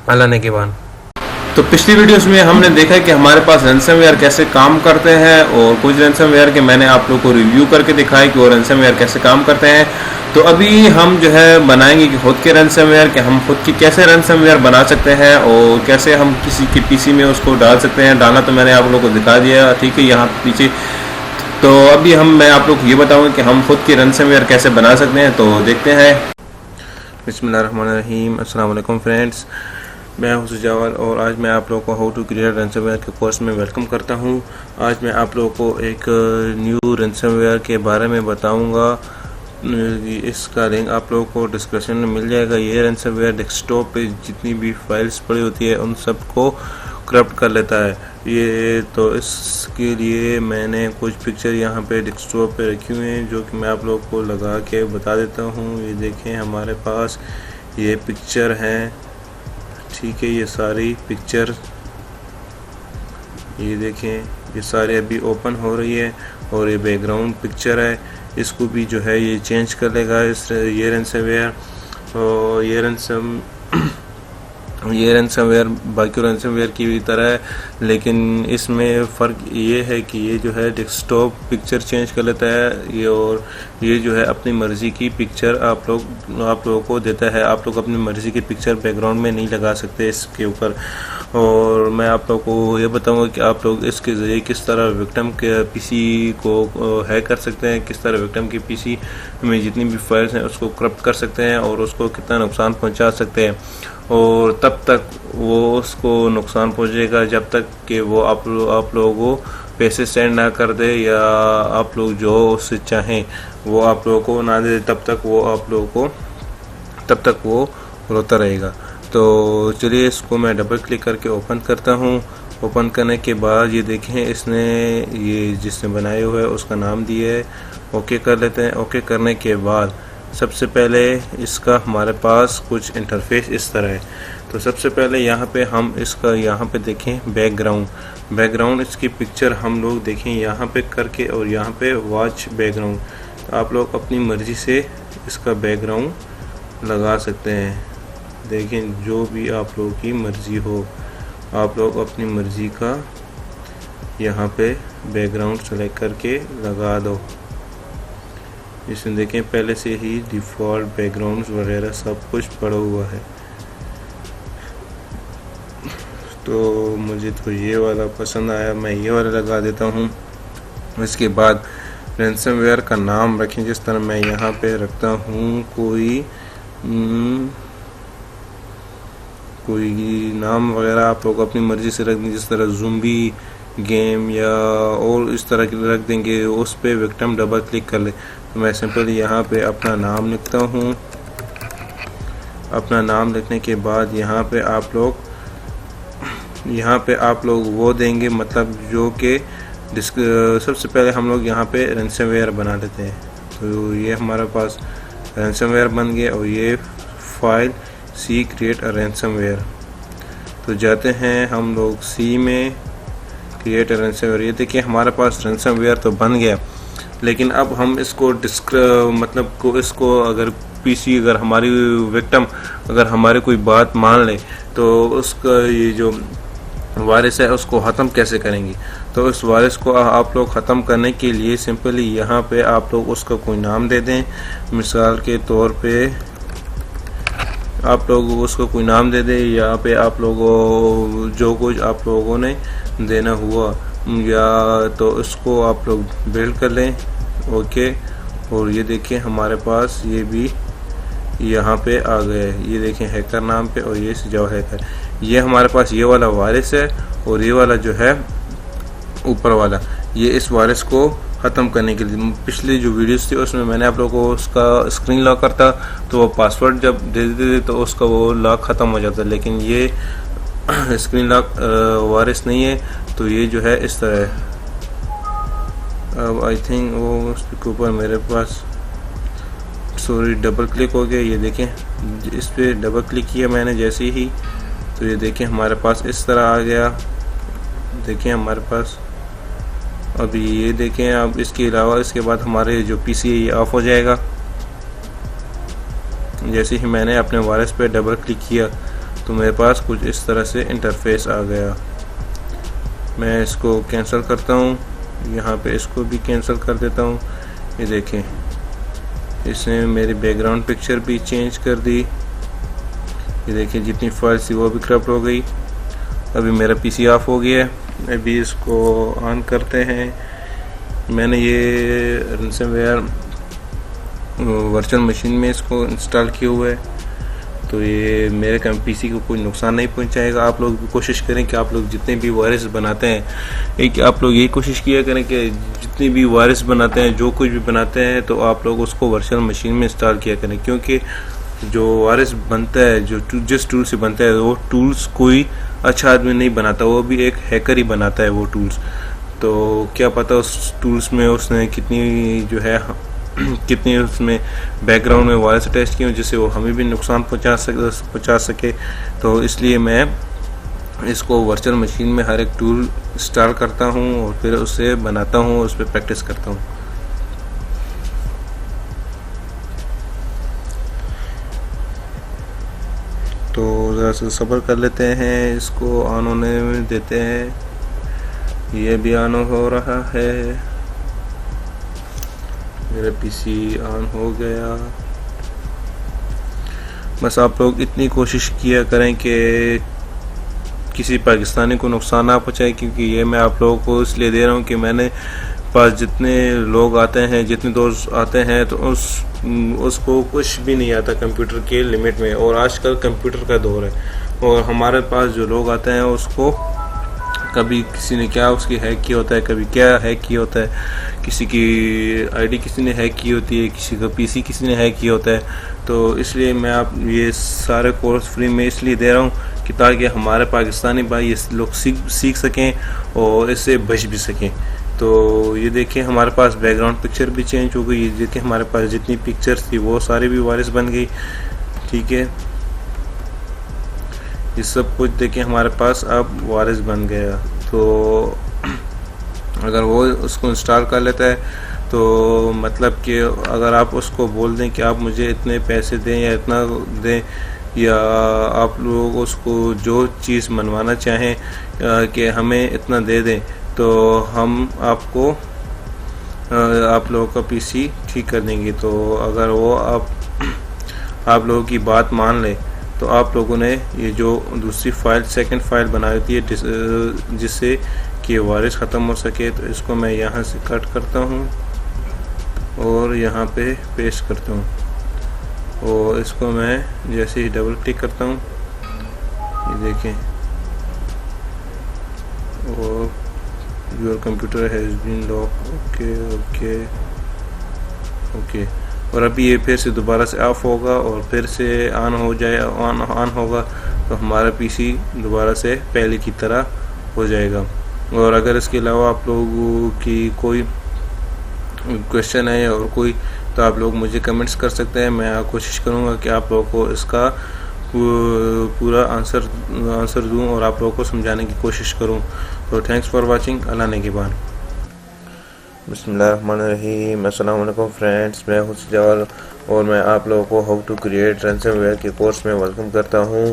अल्लाह ने के बाद। तो पिछली वीडियोस में हमने देखा कि हमारे पास रैंसमवेयर कैसे काम करते हैं और कुछ रैंसमवेयर के मैंने आप लोगों को रिव्यू करके दिखाया कि वो रैंसमवेयर कैसे काम करते हैं। तो अभी हम जो है बनाएंगे कि खुद के रैंसमवेयर कि हम खुद की कैसे रैंसमवेयर बना सकते हैं और कैसे हम किसी के पीसी में उसको डाल सकते हैं। डालना तो मैंने आप लोगों को दिखा दिया, ठीक है, यहाँ पीछे। तो अभी मैं आप लोग को ये बताऊंगा कि हम खुद की रैंसमवेयर कैसे बना सकते हैं। तो देखते हैं। बिस्मिल्लाहिर्रहमानिर्रहीम। अस्सलाम वालेकुम फ्रेंड्स, मैं हूं सुजावल और आज मैं आप लोगों को हाउ टू क्रिएट रैंसमवेयर के कोर्स में वेलकम करता हूं। आज मैं आप लोगों को एक न्यू रैंसमवेयर के बारे में बताऊंगा। इसका लिंक आप लोगों को डिस्क्रिप्शन में मिल जाएगा। ये रैंसमवेयर डेस्कटॉप पे जितनी भी फाइल्स पड़ी होती है उन सबको करप्ट कर लेता है ये। तो इसके लिए मैंने कुछ पिक्चर यहाँ पे डेस्कटॉप पे रखी हुई हैं जो कि मैं आप लोगों को लगा के बता देता हूँ। ये देखें हमारे पास ये पिक्चर हैं, ठीक है, ये सारी पिक्चर ये देखें, ये सारे अभी ओपन हो रही है और ये बैकग्राउंड पिक्चर है, इसको भी जो है ये चेंज कर लेगा ये रैंसमवेयर। और ये रैंसमवेयर बाकी रैंसमवेयर की भी तरह है, लेकिन इसमें फ़र्क ये है कि ये जो है डेस्कटॉप पिक्चर चेंज कर लेता है ये, और ये जो है अपनी मर्ज़ी की पिक्चर आप लोगों को देता है। आप लोग अपनी मर्ज़ी की पिक्चर बैकग्राउंड में नहीं लगा सकते इसके ऊपर। और मैं आप लोगों को ये बताऊंगा कि आप लोग इसके ज़रिए किस तरह विक्टिम के पीसी को हैक कर सकते हैं, किस तरह विक्टिम के पीसी में जितनी भी फाइल्स हैं उसको करप्ट कर सकते हैं और उसको कितना नुकसान पहुंचा सकते हैं। और तब तक वो उसको नुकसान पहुंचेगा जब तक कि वो आप लोगों को पैसे सेंड ना कर दे या आप लोग जो उससे चाहें वो आप लोगों को ना दे, तब तक वो रोता रहेगा। तो चलिए इसको मैं डबल क्लिक करके ओपन करता हूँ। ओपन करने के बाद ये देखें इसने ये जिसने बनाए हुए है उसका नाम दिया है। ओके कर लेते हैं। ओके करने के बाद सबसे पहले इसका हमारे पास कुछ इंटरफेस इस तरह है। तो सबसे पहले यहाँ पे हम इसका यहाँ पे देखें बैकग्राउंड इसकी पिक्चर हम लोग देखें यहाँ पे करके और यहाँ पे वॉच बैकग्राउंड। तो आप लोग अपनी मर्ज़ी से इसका बैकग्राउंड लगा सकते हैं। देखें जो भी आप लोगों की मर्ज़ी हो, आप लोग अपनी मर्ज़ी का यहाँ पे बैकग्राउंड सेलेक्ट करके लगा दो। इसमें देखें पहले से ही डिफ़ॉल्ट बैकग्राउंड्स वगैरह सब कुछ पड़ा हुआ है। तो मुझे तो ये वाला पसंद आया, मैं ये वाला लगा देता हूँ। इसके बाद रैंसमवेयर का नाम रखें जिस तरह मैं यहाँ पे रखता हूँ। कोई नाम वगैरह आप लोग अपनी मर्ज़ी से रख दें, जिस तरह ज़ुम्बी गेम या और इस तरह के रख देंगे। उस पर विक्टिम डबल क्लिक कर ले। तो मैं सिंपल यहाँ पे अपना नाम लिखता हूँ। अपना नाम लिखने के बाद यहाँ पे आप लोग वो देंगे, मतलब जो कि सबसे पहले हम लोग यहाँ पे रैंसमवेयर बना लेते हैं। तो ये हमारे पास रैंसमवेयर बन गया और ये फाइल सी क्रिएट अ रैंसमवेयर। तो जाते हैं हम लोग सी में क्रिएट अ रैंसमवेयर। ये देखिए हमारे पास रैंसमवेयर तो बन गया, लेकिन अब हम इसको इसको अगर पीसी अगर हमारी विक्टिम अगर हमारी कोई बात मान ले तो उसका ये जो वायरस है उसको ख़त्म कैसे करेंगे। तो इस वायरस को आप लोग ख़त्म करने के लिए सिंपली यहाँ पे आप लोग उसका कोई नाम दे दें। मिसाल के तौर पे आप लोग उसको कोई नाम दे दें, यहाँ पे आप लोगों जो कुछ आप लोगों ने देना हुआ या तो इसको आप लोग बिल्ड कर लें। ओके, और ये देखें हमारे पास ये भी यहाँ पे आ गया है, ये देखें हैकर नाम पे, और ये जावा हैकर। ये हमारे पास ये वाला वायरस है और ये वाला जो है ऊपर वाला, ये इस वायरस को ख़त्म करने के लिए पिछली जो वीडियोस थी उसमें मैंने आप लोगों को उसका स्क्रीन लॉक करता तो वो पासवर्ड जब दे देते तो उसका वो लॉक ख़त्म हो जाता, लेकिन ये स्क्रीन लॉक वायरस नहीं है तो ये जो है इस तरह है। अब आई थिंक वो उसके ऊपर मेरे पास सॉरी डबल क्लिक हो गया। ये देखें इस पर डबल क्लिक किया मैंने जैसे ही, तो ये देखें हमारे पास इस तरह आ गया। देखें हमारे पास अभी ये देखें। अब इसके अलावा इसके बाद हमारे जो पीसी है ये ऑफ हो जाएगा। जैसे ही मैंने अपने वायरस पे डबल क्लिक किया तो मेरे पास कुछ इस तरह से इंटरफेस आ गया। मैं इसको कैंसिल करता हूँ, यहाँ पे इसको भी कैंसिल कर देता हूँ। ये देखें इसने मेरी बैकग्राउंड पिक्चर भी चेंज कर दी। ये देखिए जितनी फाइल्स थी वो भी करप्ट हो गई। अभी मेरा पीसी ऑफ हो गया है। अभी इसको ऑन करते हैं। मैंने ये रैंसमवेयर वर्चुअल मशीन में इसको इंस्टॉल किया हुआ है, तो ये मेरे पीसी को कोई नुकसान नहीं पहुंचाएगा। आप लोग भी कोशिश करें कि आप लोग जितने भी वायरस बनाते हैं, एक आप लोग यही कोशिश किया करें कि जितने भी वायरस बनाते हैं, जो कुछ भी बनाते हैं, तो आप लोग उसको वर्चुअल मशीन में इंस्टॉल किया करें, क्योंकि जो वायरस बनता है जो जिस टूल से बनता है वो टूल्स कोई अच्छा आदमी नहीं बनाता, वो भी एक हैकर ही बनाता है वो टूल्स। तो क्या पता उस टूल्स में उसने कितनी जो है कितनी उसमें बैकग्राउंड में वायरस अटैच किए जिससे वो हमें भी नुकसान पहुंचा सके। तो इसलिए मैं इसको वर्चुअल मशीन में हर एक टूल इंस्टॉल करता हूं और फिर उससे बनाता हूं, उस पर प्रैक्टिस करता हूं। तो ज़रा सा सब्र कर लेते हैं, इसको ऑन होने में देते हैं। ये भी ऑन हो रहा है, मेरा पीसी ऑन हो गया। बस आप लोग इतनी कोशिश किया करें कि किसी पाकिस्तानी को नुकसान ना पहुंचाए, क्योंकि ये मैं आप लोगों को इसलिए दे रहा हूं कि मैंने पास जितने लोग आते हैं, जितने दोस्त आते हैं, तो उसको कुछ भी नहीं आता कंप्यूटर के लिमिट में। और आजकल कंप्यूटर का दौर है और हमारे पास जो लोग आते हैं उसको कभी किसी ने क्या उसकी हैक किया होता है, कभी क्या हैक किया होता है, किसी की आईडी किसी ने हैक की होती है, किसी का पीसी किसी ने हैक किया होता है। तो इसलिए मैं आप ये सारे कोर्स फ्री में इसलिए दे रहा हूँ कि ताकि हमारे पाकिस्तानी भाई ये लोग सीख सकें और इससे बच भी सकें। तो ये देखें हमारे पास बैकग्राउंड पिक्चर भी चेंज हो गई। ये देखें हमारे पास जितनी पिक्चर्स थी वो सारी भी वायरस बन गई। ठीक है, ये सब कुछ देखें हमारे पास अब वायरस बन गया। तो अगर वो उसको इंस्टॉल कर लेता है तो मतलब कि अगर आप उसको बोल दें कि आप मुझे इतने पैसे दें या इतना दें, या आप लोग उसको जो चीज़ मनवाना चाहें कि हमें इतना दे दें, तो हम आपको आप लोगों का पीसी ठीक कर देंगे। तो अगर वो आप लोगों की बात मान ले तो आप लोगों ने ये जो दूसरी फाइल सेकंड फाइल बनाई होती है जिससे कि वायरस ख़त्म हो सके, तो इसको मैं यहाँ से कट करता हूँ और यहाँ पे पेस्ट करता हूँ और इसको मैं जैसे ही डबल क्लिक करता हूँ ये देखें, और your computer has been lock. Okay okay okay. और अभी ये फिर से दोबारा से ऑफ होगा और फिर से ऑन हो जाए, ऑन होगा तो हमारा पीसी दोबारा से पहले की तरह हो जाएगा। और अगर इसके अलावा आप लोगों की कोई क्वेश्चन है और कोई, तो आप लोग मुझे कमेंट्स कर सकते हैं। मैं कोशिश करूँगा कि आप लोगों को इसका पूरा आंसर दूँ और आप लोगों को समझाने की कोशिश करूँ। तो थैंक्स फॉर वाचिंग। अल्लाह ने के बाद। बिस्मिल्लाहिर्रहमानिर्रहीम। अस्सलाम वालेकुम फ्रेंड्स, मैं हूं सजाल और मैं आप लोगों को हाउ टू क्रिएट रैंसमवेयर के कोर्स में वेलकम करता हूं।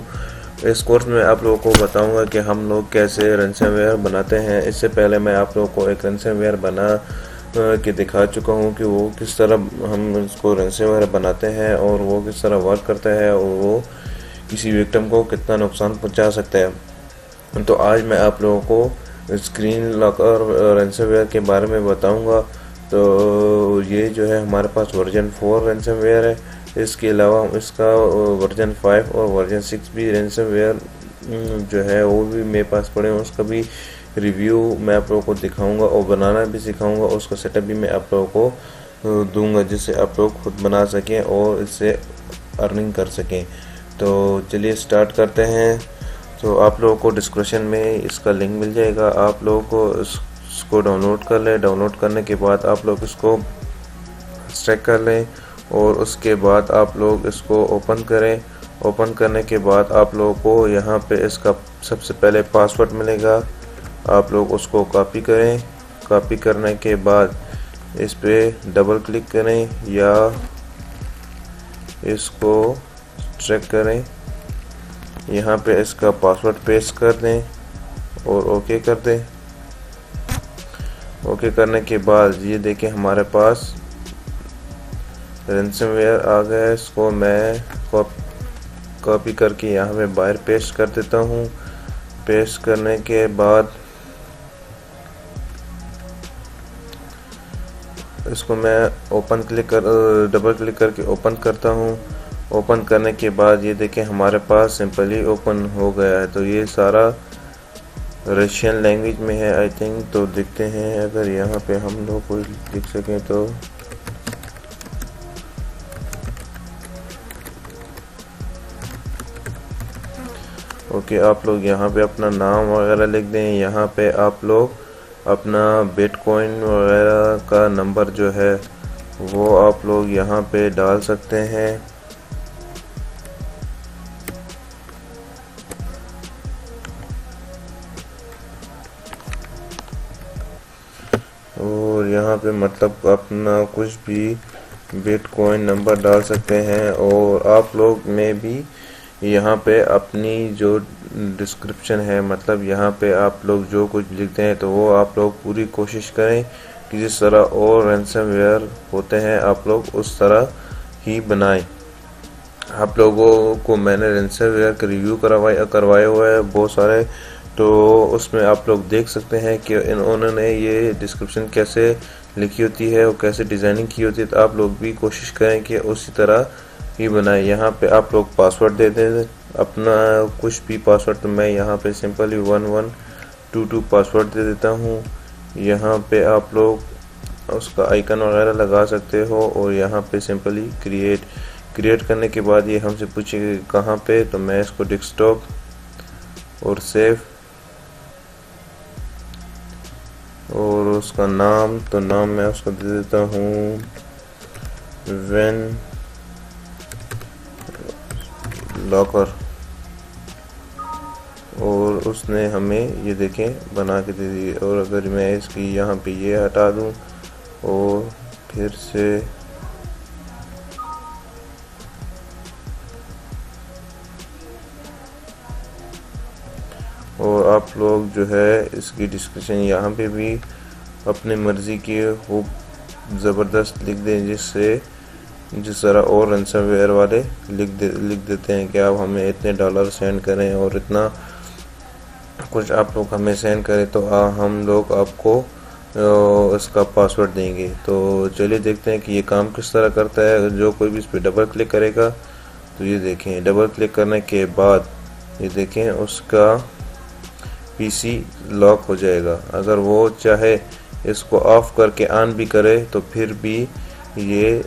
इस कोर्स में आप लोगों को बताऊंगा कि हम लोग कैसे रैंसमवेयर बनाते हैं। इससे पहले मैं आप लोगों को एक रैंसमवेयर बना के दिखा चुका हूं कि वो किस तरह हम इसको रैंसमवेयर बनाते हैं और वो किस तरह वर्क करता है और वो किसी विक्टिम को कितना नुकसान पहुंचा सकता है। तो आज मैं आप लोगों को स्क्रीन लॉकर रैंसमवेयर के बारे में बताऊंगा। तो ये जो है हमारे पास वर्जन 4 रैंसमवेयर है। इसके अलावा इसका वर्जन 5 और वर्जन 6 भी रैंसमवेयर जो है वो भी मेरे पास पड़े हैं। उसका भी रिव्यू मैं आप लोगों को दिखाऊंगा और बनाना भी सिखाऊंगा। उसका सेटअप भी मैं आप लोगों को दूंगा जिससे आप लोग खुद बना सकें और इससे अर्निंग कर सकें। तो चलिए स्टार्ट करते हैं। तो आप लोगों को डिस्क्रिप्शन में इसका लिंक मिल जाएगा। आप लोगों को इसको डाउनलोड कर लें। डाउनलोड करने के बाद आप लोग इसको चेक कर लें और उसके बाद आप लोग इसको ओपन करें। ओपन करने के बाद आप लोगों को यहाँ पे इसका सबसे पहले पासवर्ड मिलेगा। आप लोग उसको कॉपी करें। कॉपी करने के बाद इस पे डबल क्लिक करें या इसको चेक करें। यहाँ पे इसका पासवर्ड पेस्ट कर दें और ओके कर दें। ओके करने के बाद ये देखें हमारे पास रैंसमवेयर आ गया है। इसको मैं कॉपी करके यहाँ पे बाहर पेस्ट कर देता हूँ। पेस्ट करने के बाद इसको मैं डबल क्लिक करके ओपन करता हूँ। ओपन करने के बाद ये देखें हमारे पास सिंपली ओपन हो गया है। तो ये सारा रशियन लैंग्वेज में है आई थिंक। तो देखते हैं अगर यहाँ पे हम लोग कोई लिख सकें तो ओके। आप लोग यहाँ पे अपना नाम वगैरह लिख दें। यहाँ पे आप लोग अपना बिटकॉइन वगैरह का नंबर जो है वो आप लोग यहाँ पे डाल सकते हैं। और यहाँ पे मतलब अपना कुछ भी बिटकॉइन नंबर डाल सकते हैं। और आप लोग में भी यहाँ पे अपनी जो डिस्क्रिप्शन है मतलब यहाँ पे आप लोग जो कुछ लिखते हैं तो वो आप लोग पूरी कोशिश करें कि जिस तरह और रैंसमवेयर होते हैं आप लोग उस तरह ही बनाएं। आप लोगों को मैंने रैंसमवेयर का रिव्यू करवाए हुए हैं बहुत सारे। तो उसमें आप लोग देख सकते हैं कि उन्होंने ये डिस्क्रिप्शन कैसे लिखी होती है और कैसे डिज़ाइनिंग की होती है। तो आप लोग भी कोशिश करें कि उसी तरह ही बनाएं। यहाँ पे आप लोग पासवर्ड दे दें अपना कुछ भी पासवर्ड। तो मैं यहाँ पे सिंपली 1122 पासवर्ड दे देता हूँ। यहाँ पे आप लोग उसका आइकन वगैरह लगा सकते हो और यहाँ पे सिंपली क्रिएट करने के बाद ये हमसे पूछेगा कहाँ पे। तो मैं इसको डेस्कटॉप और सेव और उसका नाम तो नाम मैं उसको दे देता हूँ वेन लॉकर। और उसने हमें ये देखें बना के दे दी। और अगर मैं इसकी यहाँ पे ये हटा दूँ और फिर से और आप लोग जो है इसकी डिस्क्रिप्शन यहाँ पे भी अपनी मर्ज़ी की खूब ज़बरदस्त लिख दें जिस तरह और रैंसमवेयर वाले लिख देते हैं कि आप हमें इतने डॉलर सेंड करें और इतना कुछ आप लोग हमें सेंड करें तो हम लोग आपको इसका पासवर्ड देंगे। तो चलिए देखते हैं कि ये काम किस तरह करता है। जो कोई भी इस पर डबल क्लिक करेगा तो ये देखें डबल क्लिक करने के बाद ये देखें उसका पीसी लॉक हो जाएगा। अगर वो चाहे इसको ऑफ करके ऑन भी करे तो फिर भी ये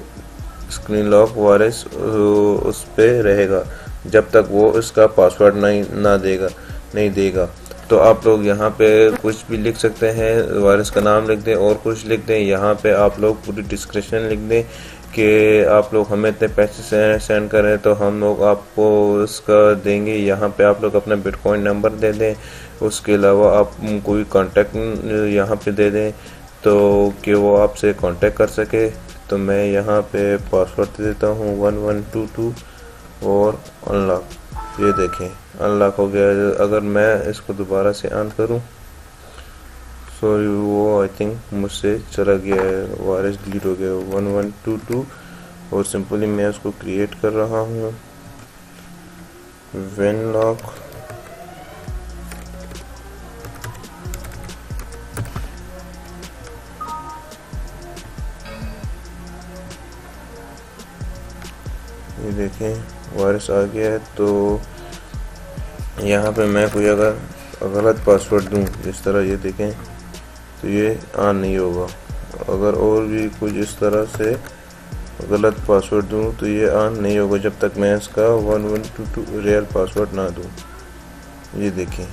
स्क्रीन लॉक वायरस उस पे रहेगा जब तक वो इसका पासवर्ड नहीं देगा। तो आप लोग यहाँ पे कुछ भी लिख सकते हैं। वायरस का नाम लिख दें और कुछ लिख दें। यहाँ पे आप लोग पूरी डिस्क्रिप्शन लिख दें कि आप लोग हमें इतने पैसे सेंड करें तो हम लोग आपको इसका देंगे। यहाँ पे आप लोग अपना बिटकॉइन नंबर दे दें। उसके अलावा आप कोई कांटेक्ट यहाँ पे दे दें तो कि वो आपसे कांटेक्ट कर सके। तो मैं यहाँ पे पासवर्ड दे देता हूँ 1122 और अनलॉक। ये देखें अनलॉक हो गया। अगर मैं इसको दोबारा से ऑन करूं, सॉरी वो आई थिंक मुझसे चला गया है, वायरस डिलीट हो गया 1122 और सिंपली मैं उसको क्रिएट कर रहा हूँ वेनलॉक। ये देखें वायरस आ गया है। तो यहाँ पे मैं कोई अगर गलत पासवर्ड दूँ इस तरह, ये देखें तो ये ऑन नहीं होगा। अगर और भी कुछ इस तरह से गलत पासवर्ड दूँ तो ये ऑन नहीं होगा जब तक मैं इसका 1122 रियल पासवर्ड ना दूँ। ये देखें,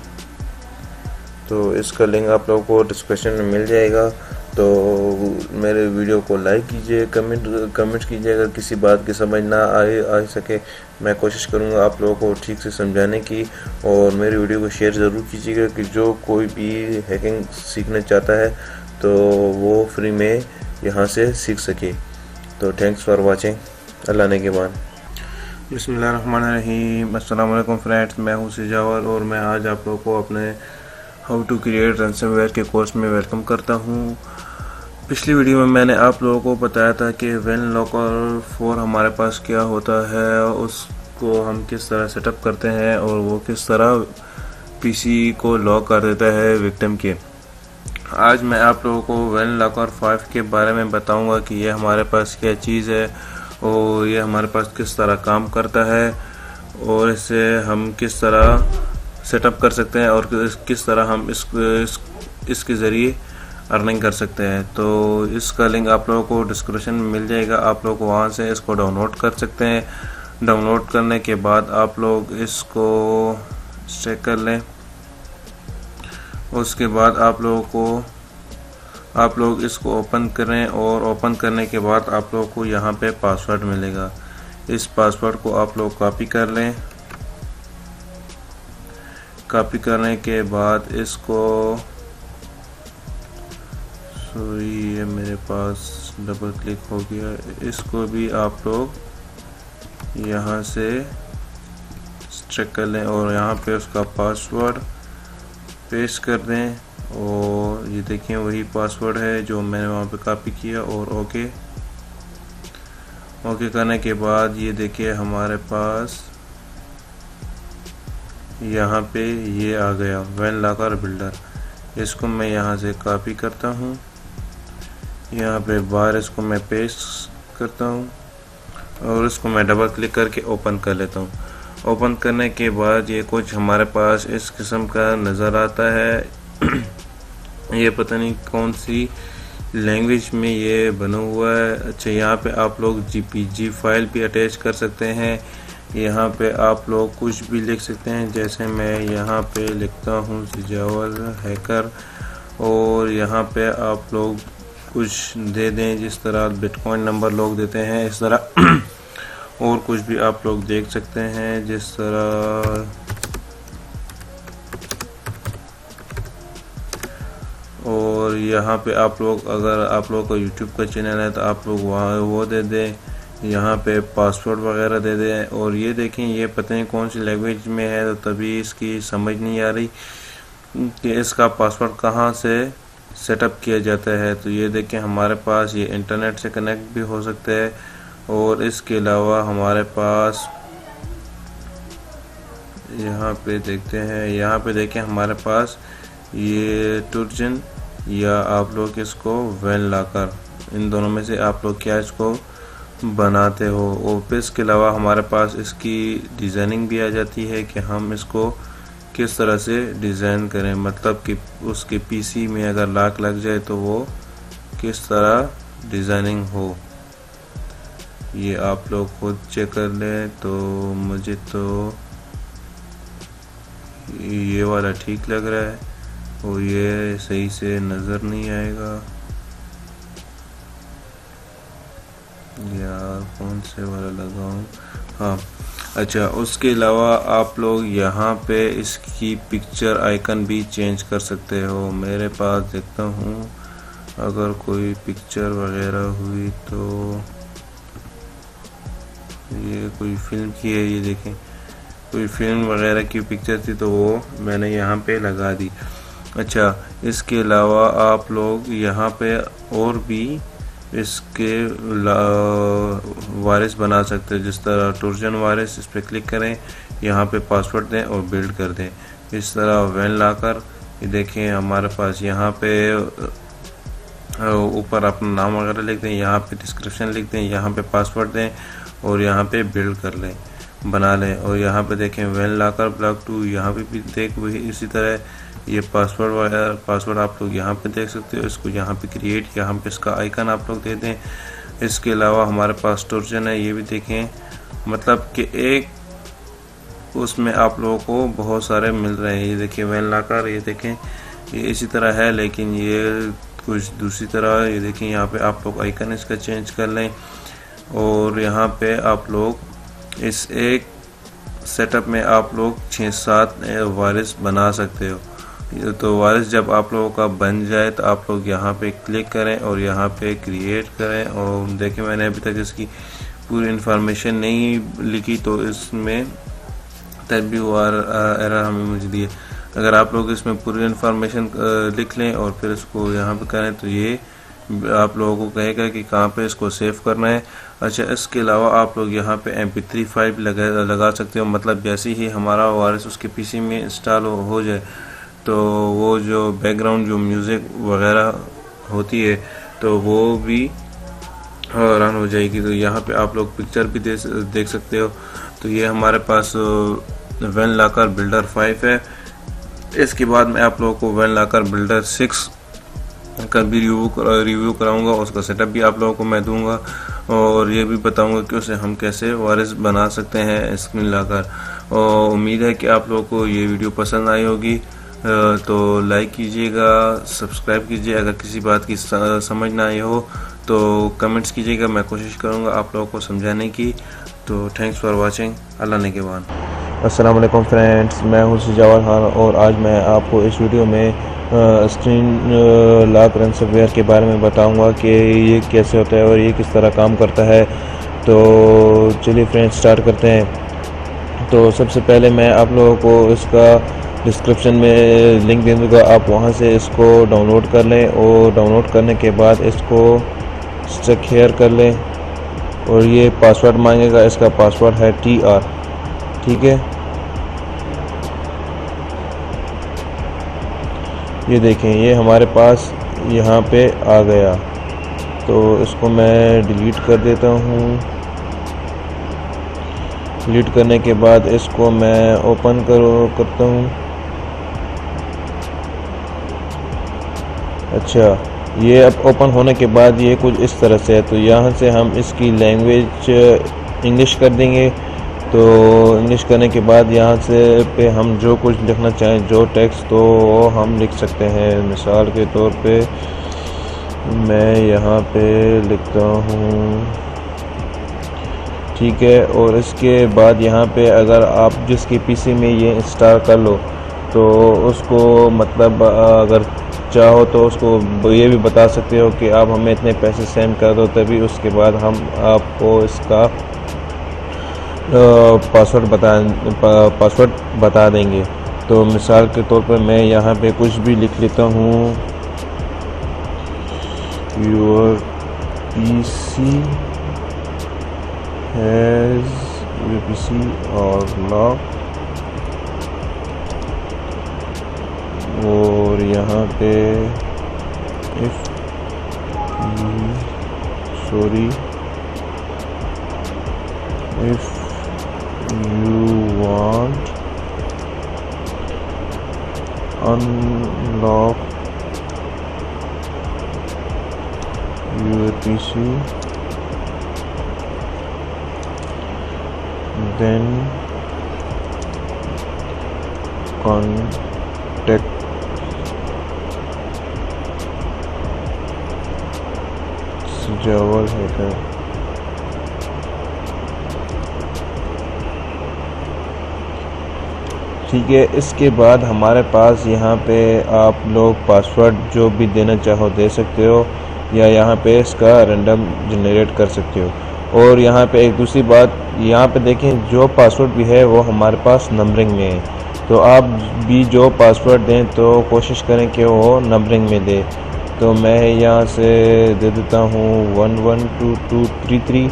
तो इसका लिंक आप लोगों को डिस्क्रिप्शन में मिल जाएगा। तो मेरे वीडियो को लाइक कीजिए, कमेंट कीजिए। अगर किसी बात की समझ ना आ सके, मैं कोशिश करूँगा आप लोगों को ठीक से समझाने की। और मेरी वीडियो को शेयर ज़रूर कीजिएगा कि जो कोई भी हैकिंग सीखना चाहता है तो वो फ्री में यहाँ से सीख सके। तो थैंक्स फॉर वाचिंग। अल्लाह ने के बाद। बिस्मिल्लाहिर्रहमानिर्रहीम। अस्सलाम वालेकुम फ्रेंड्स, मैं हूँ सिजावर और मैं आज आप लोगों को अपने हाउ टू क्रिएट रैंसमवेयर के कोर्स में वेलकम करता हूँ। पिछली वीडियो में मैंने आप लोगों को बताया था कि वेनलॉकर 4 हमारे पास क्या होता है, उसको हम किस तरह सेटअप करते हैं और वो किस तरह पीसी को लॉक कर देता है विक्टिम के। आज मैं आप लोगों को वेनलॉकर 5 के बारे में बताऊंगा कि ये हमारे पास क्या चीज़ है और ये हमारे पास किस तरह काम करता है और इसे हम किस तरह सेटअप कर सकते हैं और किस तरह हम इसके ज़रिए अर्निंग कर सकते हैं। तो इसका लिंक आप लोगों को डिस्क्रिप्शन में मिल जाएगा। आप लोग वहाँ से इसको डाउनलोड कर सकते हैं। डाउनलोड करने के बाद आप लोग इसको चेक कर लें। उसके बाद आप लोग इसको ओपन करें और ओपन करने के बाद आप लोगों को यहाँ पे पासवर्ड मिलेगा। इस पासवर्ड को आप लोग कॉपी कर लें। कॉपी करने के बाद इसको, सॉरी ये मेरे पास डबल क्लिक हो गया, इसको भी आप लोग यहाँ से चेक कर लें और यहाँ पे उसका पासवर्ड पेस्ट कर दें। और ये देखें वही पासवर्ड है जो मैंने वहाँ पे कॉपी किया और ओके करने के बाद ये देखिए हमारे पास यहाँ पे ये आ गया वेनलॉकर बिल्डर। इसको मैं यहाँ से कॉपी करता हूँ, यहाँ पे बाहर इसको मैं पेस्ट करता हूँ और इसको मैं डबल क्लिक करके ओपन कर लेता हूँ। ओपन करने के बाद ये कुछ हमारे पास इस किस्म का नज़र आता है। ये पता नहीं कौन सी लैंग्वेज में ये बना हुआ है। अच्छा, यहाँ पे आप लोग JPG फाइल भी अटैच कर सकते हैं। यहाँ पे आप लोग कुछ भी लिख सकते हैं, जैसे मैं यहाँ पे लिखता हूँ सिजावर हैकर और यहाँ पे आप लोग कुछ दे दें जिस तरह बिटकॉइन नंबर लोग देते हैं इस तरह। और कुछ भी आप लोग देख सकते हैं जिस तरह, और यहाँ पे आप लोग अगर आप लोग का यूट्यूब का चैनल है तो आप लोग वहाँ वो दे दें, यहाँ पे पासवर्ड वगैरह दे दें। और ये देखें ये पता नहीं कौन सी लैंग्वेज में है तो तभी इसकी समझ नहीं आ रही कि इसका पासवर्ड कहाँ से सेटअप किया जाता है। तो ये देखें हमारे पास ये इंटरनेट से कनेक्ट भी हो सकता है। और इसके अलावा हमारे पास यहाँ पे देखते हैं, यहाँ पे देखें हमारे पास ये टूर्जन या आप लोग इसको वेनलॉकर, इन दोनों में से आप लोग क्या इसको बनाते हो। और फिर इसके अलावा हमारे पास इसकी डिज़ाइनिंग भी आ जाती है कि हम इसको किस तरह से डिज़ाइन करें, मतलब कि उसके पीसी में अगर लॉक लग जाए तो वो किस तरह डिज़ाइनिंग हो। ये आप लोग खुद चेक कर लें। तो मुझे तो ये वाला ठीक लग रहा है और ये सही से नज़र नहीं आएगा यार, कौन से वाला लगाऊं। हाँ अच्छा, उसके अलावा आप लोग यहाँ पे इसकी पिक्चर आइकन भी चेंज कर सकते हो। मेरे पास देखता हूँ अगर कोई पिक्चर वगैरह हुई तो ये कोई फिल्म की है, ये देखें कोई फिल्म वगैरह की पिक्चर थी तो वो मैंने यहाँ पे लगा दी। अच्छा, इसके अलावा आप लोग यहाँ पे और भी इसके वायरस बना सकते हैं, जिस तरह ट्रोजन वायरस। इस पर क्लिक करें, यहाँ पे पासवर्ड दें और बिल्ड कर दें। इस तरह वैन लाकर ये देखें हमारे पास यहाँ पे ऊपर अपना नाम वगैरह लिख दें, यहाँ पे डिस्क्रिप्शन लिख दें, यहाँ पे पासवर्ड दें और यहाँ पे बिल्ड कर लें, बना लें। और यहाँ पे देखें वैन लाकर ब्लॉक 2, यहाँ पे भी देख वही इसी तरह ये पासवर्ड वगैरह पासवर्ड आप लोग यहाँ पे देख सकते हो। इसको यहाँ पे क्रिएट, यहाँ पे इसका आइकन आप लोग दे दें। इसके अलावा हमारे पास ट्रोजन है, ये भी देखें, मतलब कि एक उसमें आप लोगों को बहुत सारे मिल रहे हैं। ये देखिए वैन लाकर, ये देखें ये इसी तरह है लेकिन ये कुछ दूसरी तरह। ये देखें यहाँ पे आप लोग आइकन इसका चेंज कर लें और यहाँ पे आप लोग इस एक सेटअप में आप लोग 6-7 वायरस बना सकते हो। तो वायरस जब आप लोगों का बन जाए तो आप लोग यहाँ पे क्लिक करें और यहाँ पे क्रिएट करें। और देखें मैंने अभी तक इसकी पूरी इन्फॉर्मेशन नहीं लिखी तो इसमें तब भी वो एरर हमें मुझे दिए। अगर आप लोग इसमें पूरी इन्फॉर्मेशन लिख लें और फिर इसको यहाँ पे करें तो ये आप लोगों को कहेगा कि कहाँ पे इसको सेव करना है। अच्छा, इसके अलावा आप लोग यहाँ पे MP3 फाइल लगा सकते हो, मतलब जैसे ही हमारा वायरस उसके PC में इंस्टॉल हो जाए तो वो जो बैकग्राउंड जो म्यूज़िक वगैरह होती है तो वो भी रन हो जाएगी। तो यहाँ पे आप लोग पिक्चर भी देख सकते हो। तो ये हमारे पास वैन लाकर बिल्डर 5 है। इसके बाद मैं आप लोगों को वैन लाकर बिल्डर 6 का भी रिव्यू कराऊंगा, उसका सेटअप भी आप लोगों को मैं दूंगा और ये भी बताऊंगा कि उसे हम कैसे वायरस बना सकते हैं स्क्रीन लाकर। और उम्मीद है कि आप लोगों को ये वीडियो पसंद आई होगी, तो लाइक कीजिएगा, सब्सक्राइब कीजिए। अगर किसी बात की समझ ना आई हो तो कमेंट्स कीजिएगा, मैं कोशिश करूंगा आप लोगों को समझाने की। तो थैंक्स फॉर वाचिंग। अल्लाह ने के बाद। अस्सलाम वालेकुम फ्रेंड्स, मैं हूं सिजावर खान और आज मैं आपको इस वीडियो में स्क्रीन लॉक रैंसमवेयर के बारे में बताऊंगा कि ये कैसे होता है और ये किस तरह काम करता है। तो चलिए फ्रेंड्स स्टार्ट करते हैं। तो सबसे पहले मैं आप लोगों को इसका डिस्क्रिप्शन में लिंक दे दूँगा, आप वहां से इसको डाउनलोड कर लें और डाउनलोड करने के बाद इसको स्टक हेयर कर लें और ये पासवर्ड मांगेगा। इसका पासवर्ड है TR, ठीक है। ये देखें ये हमारे पास यहाँ पे आ गया, तो इसको मैं डिलीट कर देता हूँ। डिलीट करने के बाद इसको मैं ओपन करता हूँ। अच्छा, ये अब ओपन होने के बाद ये कुछ इस तरह से है। तो यहाँ से हम इसकी लैंग्वेज इंग्लिश कर देंगे। तो इंग्लिश करने के बाद यहाँ से पे हम जो कुछ लिखना चाहें, जो टेक्स्ट तो हम लिख सकते हैं। मिसाल के तौर पे मैं यहाँ पे लिखता हूँ, ठीक है। और इसके बाद यहाँ पे अगर आप जिसकी PC में ये इंस्टॉल कर लो तो उसको मतलब अगर चाहो तो उसको ये भी बता सकते हो कि आप हमें इतने पैसे सेंड कर दो, तभी उसके बाद हम आपको इसका पासवर्ड बता देंगे। तो मिसाल के तौर पर मैं यहाँ पे कुछ भी लिख लेता हूँ, योर PC और लॉक, और यहाँ पे if you want unlock your PC, then contact Sijaवर हैकर। ठीक है, इसके बाद हमारे पास यहाँ पे आप लोग पासवर्ड जो भी देना चाहो दे सकते हो या यहाँ पे इसका रैंडम जनरेट कर सकते हो। और यहाँ पे एक दूसरी बात, यहाँ पे देखें जो पासवर्ड भी है वो हमारे पास नंबरिंग में है। तो आप भी जो पासवर्ड दें तो कोशिश करें कि वो नंबरिंग में दे। तो मैं यहाँ से दे देता हूँ 112233,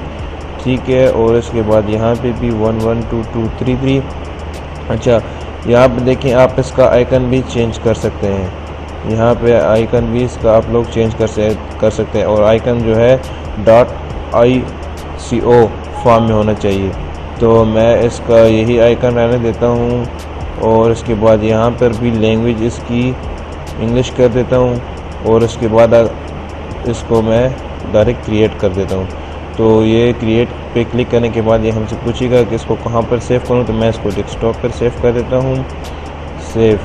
ठीक है। और इसके बाद यहाँ पे भी 112233। अच्छा, यहाँ पे देखें आप इसका आइकन भी चेंज कर सकते हैं। यहाँ पे आइकन भी इसका आप लोग चेंज कर सकते हैं। और आइकन जो है .ico फॉर्म में होना चाहिए। तो मैं इसका यही आइकन रहने देता हूँ। और इसके बाद यहाँ पर भी लैंग्वेज इसकी इंग्लिश कर देता हूँ। और इसके बाद इसको मैं डायरेक्ट क्रिएट कर देता हूँ। तो ये क्रिएट पे क्लिक करने के बाद ये हमसे पूछेगा कि इसको कहाँ पर सेव करूँ। तो मैं इसको डेस्कटॉप पर सेव कर देता हूँ, सेव।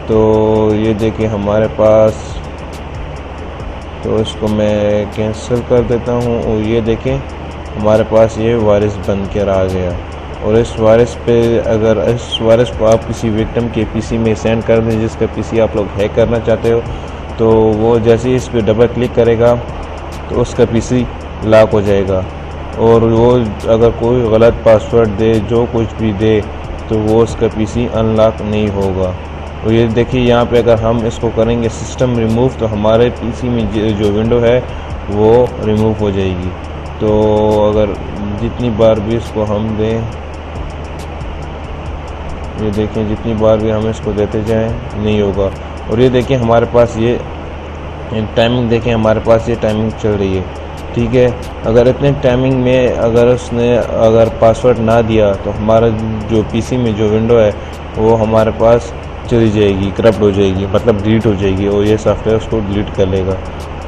तो ये देखिए हमारे पास, तो इसको मैं कैंसिल कर देता हूँ। और ये देखें हमारे पास ये वायरस बन कर आ गया। और इस वायरस पे, अगर इस वायरस को आप किसी विक्टिम के पीसी में सेंड कर दें जिसका पीसी आप लोग हैक करना चाहते हो, तो वो जैसे ही इस पर डबल क्लिक करेगा तो उसका पीसी लॉक हो जाएगा। और वो अगर कोई गलत पासवर्ड दे, जो कुछ भी दे, तो वो उसका पीसी अनलॉक नहीं होगा। और ये देखिए यहाँ पे अगर हम इसको करेंगे सिस्टम रिमूव, तो हमारे पीसी में जो विंडो है वो रिमूव हो जाएगी। तो अगर जितनी बार भी इसको हम दें, ये देखें जितनी बार भी हम इसको देते जाएं नहीं होगा। और ये देखें हमारे पास ये टाइमिंग, देखें हमारे पास ये टाइमिंग चल रही है, ठीक है। अगर इतने टाइमिंग में अगर पासवर्ड ना दिया तो हमारा जो पीसी में जो विंडो है वो हमारे पास चली जाएगी, करप्ट हो जाएगी, मतलब डिलीट हो जाएगी। और ये सॉफ्टवेयर उसको डिलीट कर लेगा।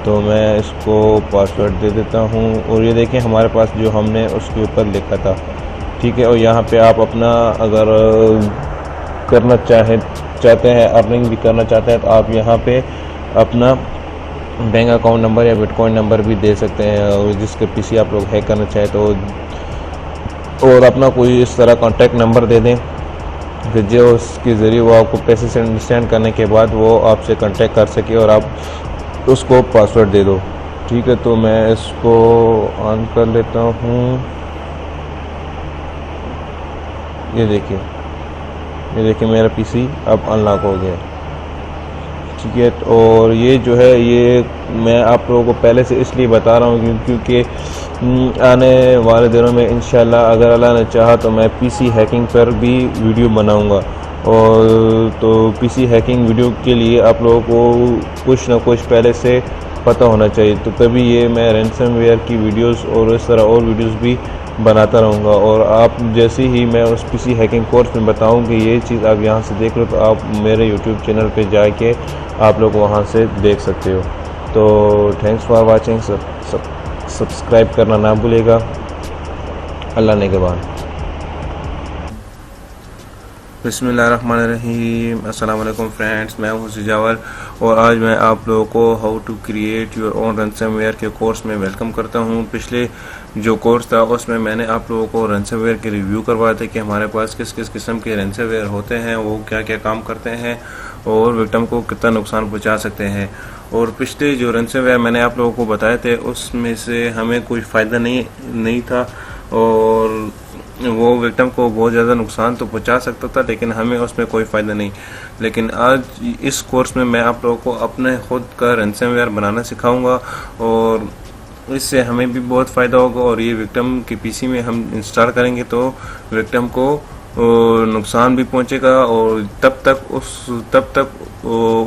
तो मैं इसको पासवर्ड दे देता हूँ। और ये देखें हमारे पास जो हमने उसके ऊपर लिखा था, ठीक है। और यहाँ पे आप अपना अगर करना चाहते हैं, अर्निंग भी करना चाहते हैं, तो आप यहाँ पे अपना बैंक अकाउंट नंबर या बिटकॉइन नंबर भी दे सकते हैं। और जिसके पीसी आप लोग हैक करना चाहें तो, और अपना कोई इस तरह कॉन्टैक्ट नंबर दे दें कि जो उसके ज़रिए वो आपको पैसे सेंड करने के बाद वो आपसे कांटेक्ट कर सके और आप उसको पासवर्ड दे दो, ठीक है। तो मैं इसको ऑन कर लेता हूँ। ये देखिए मेरा पीसी अब अनलॉक हो गया, ठीक है। और ये जो है ये मैं आप लोगों को पहले से इसलिए बता रहा हूँ क्योंकि आने वाले दिनों में इंशाल्लाह अगर अल्लाह ने चाहा तो मैं पीसी हैकिंग पर भी वीडियो बनाऊँगा। और तो पीसी हैकिंग वीडियो के लिए आप लोगों को कुछ ना कुछ पहले से पता होना चाहिए। तो तभी ये मैं रैंसमवेयर की वीडियोस और इस तरह और वीडियोस भी बनाता रहूँगा। और आप जैसे ही मैं उस पीसी हैकिंग कोर्स में बताऊँ कि ये चीज़ आप यहाँ से देख लो, तो आप मेरे यूट्यूब चैनल पे जाके आप लोग वहाँ से देख सकते हो। तो थैंक्स फॉर वाचिंग, सब्सक्राइब करना ना भूलेगा। अल्लाह ने के बाद। बिस्मिल्लाहिर्रहमानिर्रहीम। अस्सलाम वालेकुम फ्रेंड्स, मैं हूं सिजावर और आज मैं आप लोगों को how to create your own ransomware के कोर्स में वेलकम करता हूं। पिछले जो कोर्स था उसमें मैंने आप लोगों को रैंसमवेयर के रिव्यू करवाए थे कि हमारे पास किस किस किस्म के रैंसमवेयर होते हैं, वो क्या क्या काम करते हैं और विक्टिम को कितना नुकसान पहुँचा सकते हैं। और पिछले जो रैंसमवेयर मैंने आप लोगों को बताए थे उसमें से हमें कोई फ़ायदा नहीं था और वो विक्टिम को बहुत ज़्यादा नुकसान तो पहुंचा सकता था, लेकिन हमें उसमें कोई फ़ायदा नहीं। लेकिन आज इस कोर्स में मैं आप लोगों को अपने खुद का रैंसमवेयर बनाना सिखाऊंगा और इससे हमें भी बहुत फ़ायदा होगा। और ये विक्टिम के पीसी में हम इंस्टॉल करेंगे तो विक्टिम को नुकसान भी पहुंचेगा और तब तक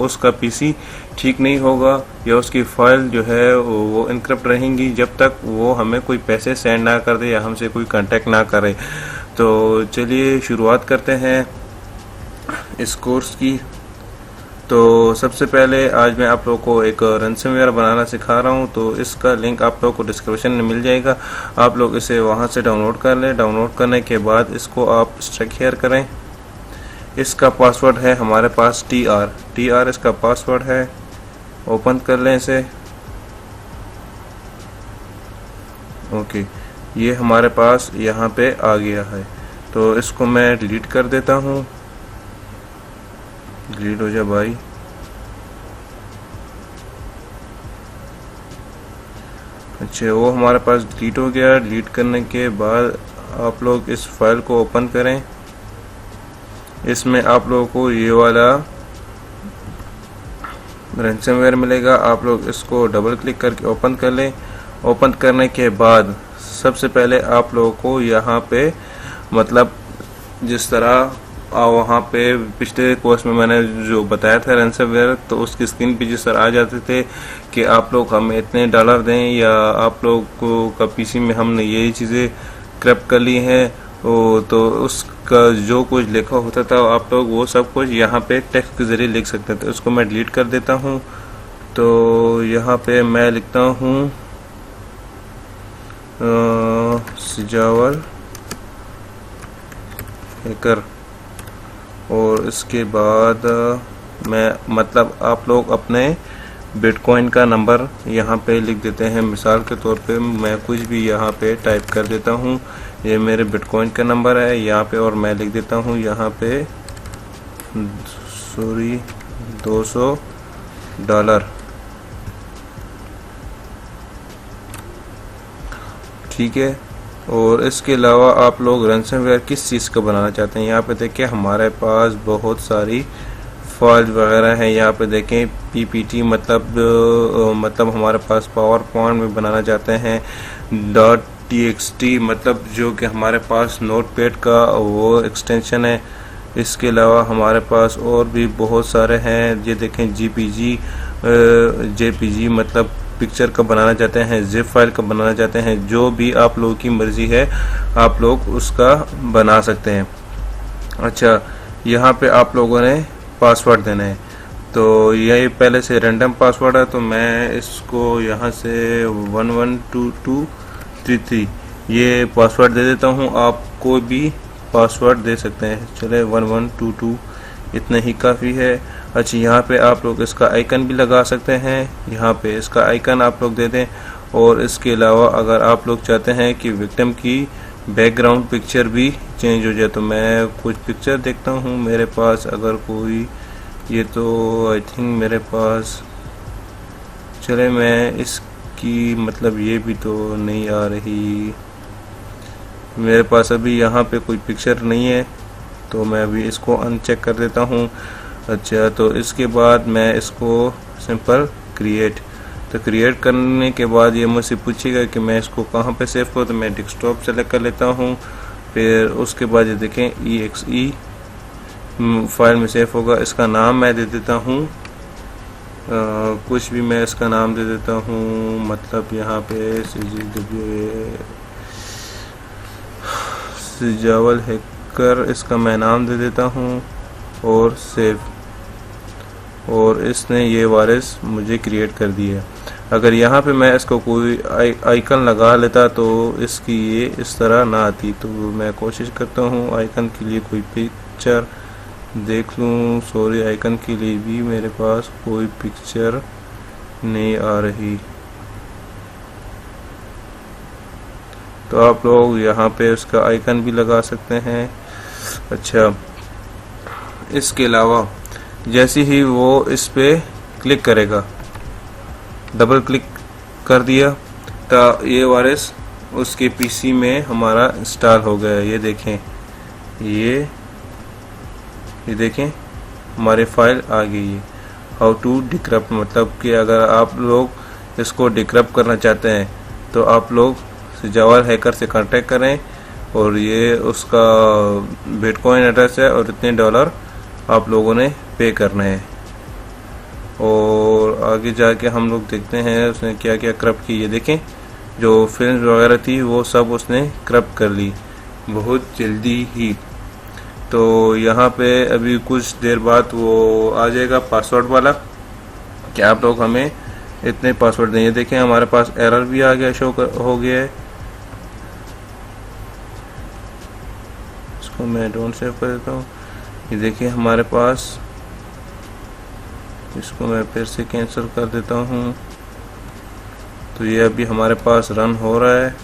उसका पीसी ठीक नहीं होगा या उसकी फ़ाइल जो है वो इनक्रप्ट रहेंगी जब तक वो हमें कोई पैसे सेंड ना कर दे या हमसे कोई कांटेक्ट ना करे। तो चलिए शुरुआत करते हैं इस कोर्स की। तो सबसे पहले आज मैं आप लोगों को एक रैंसमवेयर बनाना सिखा रहा हूं, तो इसका लिंक आप लोगों को डिस्क्रिप्शन में मिल जाएगा। आप लोग इसे वहां से डाउनलोड कर लें। डाउनलोड करने के बाद इसको आप स्ट्राइक हियर करें। इसका पासवर्ड है हमारे पास TR इसका पासवर्ड है। ओपन कर लें इसे। ओके, ये हमारे पास यहाँ पे आ गया है। तो इसको मैं डिलीट कर देता हूँ। डिलीट हो जा भाई। अच्छा, वो हमारे पास डिलीट हो गया। डिलीट करने के बाद आप लोग इस फाइल को ओपन करें। इसमें आप लोगों को ये वाला रैंसमवेयर मिलेगा। आप लोग इसको डबल क्लिक करके ओपन कर लें। ओपन करने के बाद सबसे पहले आप लोगों को यहाँ पे मतलब जिस तरह वहाँ पे पिछले कोर्स में मैंने जो बताया था रैंसमवेयर, तो उसकी स्क्रीन पे जिस तरह आ जाते थे कि आप लोग हमें इतने डॉलर दें या आप लोग को का पीसी में हमने यही चीज़ें क्रैप कर ली हैं, तो उसका जो कुछ लिखा होता था आप लोग वो सब कुछ यहाँ पे टेक्स्ट के ज़रिए लिख सकते थे। उसको मैं डिलीट कर देता हूँ। तो यहाँ पे मैं लिखता हूँ सिजावर हैकर, और इसके बाद मैं मतलब आप लोग अपने बिटकॉइन का नंबर यहाँ पे लिख देते हैं। मिसाल के तौर पे मैं कुछ भी यहाँ पे टाइप कर देता हूँ, ये मेरे बिटकॉइन का नंबर है यहाँ पे, और मैं लिख देता हूँ यहाँ पे $200। ठीक है। और इसके अलावा आप लोग रैंसमवेयर किस चीज़ का बनाना चाहते हैं, यहाँ पे देखिए हमारे पास बहुत सारी फाइल वगैरह हैं। यहाँ पे देखें पीपीटी मतलब हमारे पास पावर पॉइंट में बनाना चाहते हैं। .txt मतलब जो कि हमारे पास नोटपैड का वो एक्सटेंशन है। इसके अलावा हमारे पास और भी बहुत सारे हैं। ये देखें जेपीजी मतलब पिक्चर का बनाना चाहते हैं, जिप फाइल का बनाना चाहते हैं, जो भी आप लोगों की मर्जी है आप लोग उसका बना सकते हैं। अच्छा, यहाँ पे आप लोगों ने पासवर्ड देना है। तो यही पहले से रैंडम पासवर्ड है, तो मैं इसको यहाँ से 112233 ये पासवर्ड दे देता हूँ। आप कोई भी पासवर्ड दे सकते हैं, चले 1122 इतना ही काफ़ी है। अच्छा, यहाँ पे आप लोग इसका आइकन भी लगा सकते हैं, यहाँ पे इसका आइकन आप लोग दे दें। और इसके अलावा अगर आप लोग चाहते हैं कि विक्टिम की बैकग्राउंड पिक्चर भी चेंज हो जाए, तो मैं कुछ पिक्चर देखता हूँ मेरे पास अगर कोई, ये तो आई थिंक मेरे पास, चले मैं इसकी मतलब ये भी तो नहीं आ रही मेरे पास अभी, यहाँ पे कोई पिक्चर नहीं है, तो मैं अभी इसको अनचेक कर देता हूँ। अच्छा, तो इसके बाद मैं इसको सिंपल क्रिएट, तो क्रिएट करने के बाद ये मुझसे पूछेगा कि मैं इसको कहाँ पे सेव करूँ, तो मैं डेस्कटॉप सेलेक्ट कर लेता हूँ। फिर उसके बाद ये देखें exe फाइल में सेव होगा। इसका नाम मैं दे देता हूँ कुछ भी, मैं इसका नाम दे देता हूँ मतलब यहाँ पे सिजावर हैकर इसका मैं नाम दे देता हूँ और सेव, और इसने ये वायरस मुझे क्रिएट कर दिया। अगर यहाँ पे मैं इसको कोई आइकन लगा लेता तो इसकी ये इस तरह ना आती, तो मैं कोशिश करता हूँ आइकन के लिए कोई पिक्चर देख लूँ। सॉरी, आइकन के लिए भी मेरे पास कोई पिक्चर नहीं आ रही, तो आप लोग यहाँ पे उसका आइकन भी लगा सकते हैं। अच्छा, इसके अलावा जैसे ही वो इस पे क्लिक करेगा, डबल क्लिक कर दिया, तो ये वायरस उसके पीसी में हमारा इंस्टॉल हो गया। ये देखें, ये देखें हमारी फाइल आ गई है। हाउ टू डिक्रप्ट मतलब कि अगर आप लोग इसको डिक्रप्ट करना चाहते हैं तो आप लोग सिजावर हैकर से कांटेक्ट करें, और ये उसका बिटकॉइन एड्रेस है और इतने डॉलर आप लोगों ने पे करने हैं। और आगे जाके हम लोग देखते हैं उसने क्या क्या करप्ट की। ये देखें, जो फिल्म वगैरह थी वो सब उसने करप्ट कर ली बहुत जल्दी ही। तो यहाँ पे अभी कुछ देर बाद वो आ जाएगा पासवर्ड वाला कि आप लोग हमें इतने पासवर्ड दें। ये देखें हमारे पास एरर भी आ गया, शो हो गया है। इसको मैं डोंट सेव कर देता हूँ। ये देखिए हमारे पास, इसको मैं फिर से कैंसिल कर देता हूँ। तो ये अभी हमारे पास रन हो रहा है।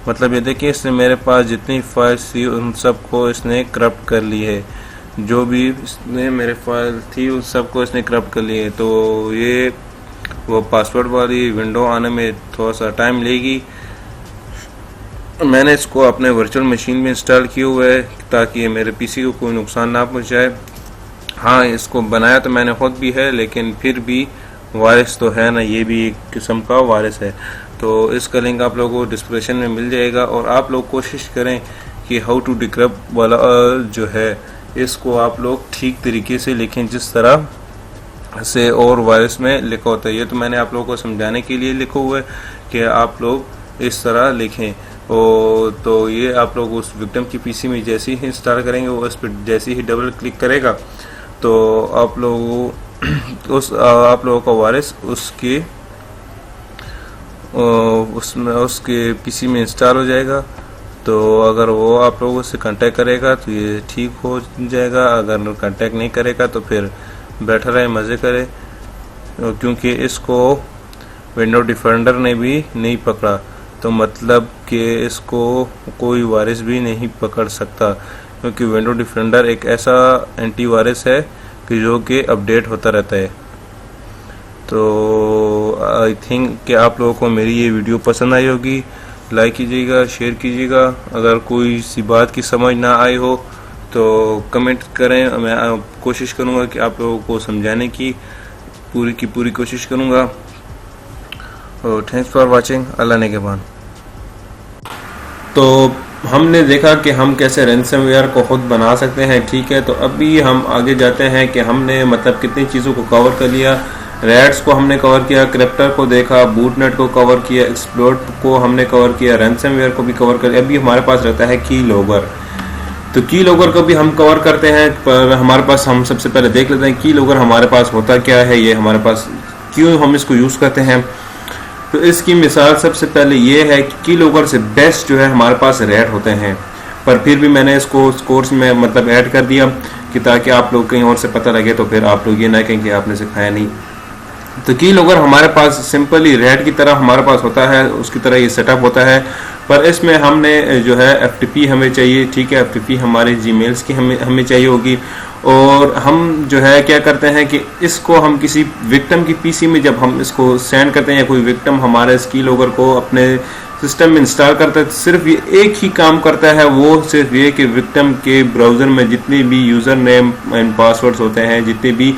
मतलब ये देखिए इसने मेरे पास जितनी फाइल्स थी उन सबको इसने करप्ट कर ली है, जो भी इसने मेरे फाइल थी उन सबको इसने करप्ट कर ली है। तो ये वो पासवर्ड वाली विंडो आने में थोड़ा सा टाइम लेगी। मैंने इसको अपने वर्चुअल मशीन में इंस्टॉल किया हुआ है ताकि ये मेरे पीसी को कोई नुकसान ना पहुंचाए। हाँ, इसको बनाया तो मैंने खुद भी है, लेकिन फिर भी वायरस तो है ना, ये भी एक किस्म का वायरस है। तो इसका लिंक आप लोगों को डिस्क्रिप्शन में मिल जाएगा। और आप लोग कोशिश करें कि हाउ टू डिक्रप्ट वाला जो है इसको आप लोग ठीक तरीके से लिखें जिस तरह से और वायरस में लिखा होता है। ये तो मैंने आप लोगों को समझाने के लिए लिखा हुआ है कि आप लोग इस तरह लिखें। तो ये आप लोग उस विक्टिम की पीसी में जैसे ही इंस्टॉल करेंगे, वो उस पर जैसे ही डबल क्लिक करेगा तो आप लोगों का वायरस उसके पीसी में इंस्टॉल हो जाएगा। तो अगर वो आप लोगों से कांटेक्ट करेगा तो ये ठीक हो जाएगा, अगर कांटेक्ट नहीं करेगा तो फिर बैठा रहे, मज़े करे, क्योंकि इसको विंडो डिफेंडर ने भी नहीं पकड़ा, तो मतलब कि इसको कोई वायरस भी नहीं पकड़ सकता, क्योंकि विंडो डिफेंडर एक ऐसा एंटीवायरस है कि जो कि अपडेट होता रहता है। तो आई थिंक कि आप लोगों को मेरी ये वीडियो पसंद आई होगी। लाइक कीजिएगा, शेयर कीजिएगा। अगर कोई सी बात की समझ ना आई हो तो कमेंट करें, मैं कोशिश करूँगा कि आप लोगों को समझाने की पूरी कोशिश करूँगा। और थैंक्स फॉर वाचिंग। अल्लाह नेगहबान। तो हमने देखा कि हम कैसे रैंसमवेयर को खुद बना सकते हैं, ठीक है। तो अभी हम आगे जाते हैं कि हमने मतलब कितनी चीज़ों को कवर कर लिया। रैट्स को हमने कवर किया, क्रिप्टर को देखा, बूटनेट को कवर किया, एक्सप्लोट को हमने कवर किया, रैंसमवेयर को भी कवर कर लिया। अभी हमारे पास रहता है की लॉगर। तो की लॉगर को भी हम कवर करते हैं, पर हमारे पास हम सबसे पहले देख लेते हैं की लॉगर हमारे पास होता क्या है, ये हमारे पास क्यों हम इसको यूज़ करते हैं। तो इसकी मिसाल सबसे पहले ये है कि की लॉगर से बेस्ट जो है हमारे पास रैट होते हैं, पर फिर भी मैंने इसको कोर्स में मतलब ऐड कर दिया कि ताकि आप लोग कहीं और से पता लगे तो फिर आप लोग ये ना कहें कि आपने सिखाया नहीं। तो की लॉगर हमारे पास सिंपली रैट की तरह हमारे पास होता है, उसकी तरह ये सेटअप होता है, पर इसमें हमने जो है FTP हमें चाहिए, ठीक है। FTP हमारे जीमेल्स की हमें चाहिए होगी। और हम जो है क्या करते हैं कि इसको हम किसी विक्टिम की पीसी में जब हम इसको सेंड करते हैं या कोई विक्टिम हमारे इस की लॉगर को अपने सिस्टम में इंस्टॉल करता है, तो सिर्फ ये एक ही काम करता है, वो सिर्फ ये कि विक्टिम के ब्राउज़र में जितने भी यूज़र नेम एंड पासवर्ड्स होते हैं जितने भी,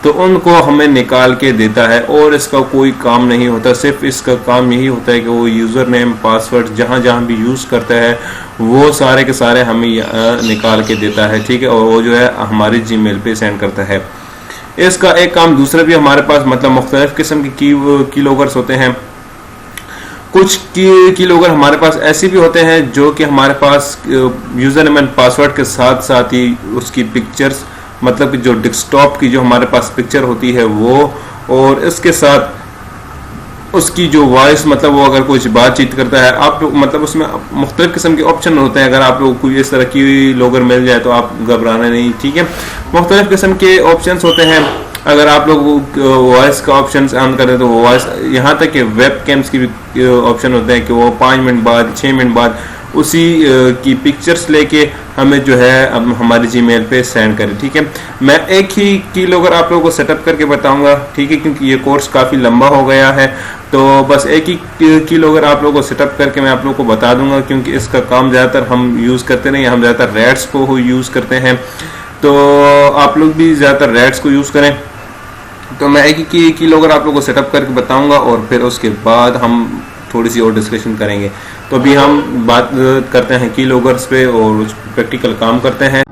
तो उनको हमें निकाल के देता है। और इसका कोई काम नहीं होता, सिर्फ इसका काम यही होता है कि वो यूज़र नेम पासवर्ड जहाँ जहाँ भी यूज़ करता है वो सारे के सारे हमें निकाल के देता है, ठीक है। और वो जो है हमारी जीमेल पे सेंड करता है। इसका एक काम दूसरा भी हमारे पास मतलब मुख्तलिफ किस्म की की लॉगर्स होते हैं। कुछ की लॉगर हमारे पास ऐसे भी होते हैं जो कि हमारे पास यूज़र नेम एंड पासवर्ड के साथ साथ ही उसकी पिक्चर्स, मतलब कि जो डेस्कटॉप की जो हमारे पास पिक्चर होती है वो, और इसके साथ उसकी जो वॉइस, मतलब वो अगर कुछ बातचीत करता है, आप लोग मतलब उसमें मुख्तलिफ किस्म के ऑप्शन होते हैं। अगर आप लोग कोई इस तरह की लॉगर मिल जाए तो आप घबराना नहीं, ठीक है। मुख्तलिफ किस्म के ऑप्शंस होते हैं। अगर आप लोग वॉइस का ऑप्शन ऑन करें तो वॉइस, यहाँ तक कि वेब कैम्स की भी ऑप्शन होते हैं कि वो 5 मिनट बाद 6 मिनट बाद उसी की पिक्चर्स लेके हमें जो है अब हमारी जीमेल पे सेंड करें, ठीक है। मैं एक ही की लॉगर आप लोगों को सेटअप करके बताऊंगा, ठीक है, क्योंकि ये कोर्स काफ़ी लंबा हो गया है। तो बस एक ही की लॉगर आप लोगों को सेटअप करके मैं आप लोगों को बता दूंगा, क्योंकि इसका काम ज़्यादातर हम यूज़ करते नहीं, हम ज़्यादातर रैट्स को यूज़ करते हैं। तो आप लोग भी ज़्यादातर रैट्स को यूज़ करें। तो मैं एक ही की लॉगर आप लोगों को सेटअप करके बताऊंगा और फिर उसके बाद हम थोड़ी सी और डिस्कशन करेंगे। तो अभी हम बात करते हैं की लॉगर्स पे और उस प्रैक्टिकल काम करते हैं।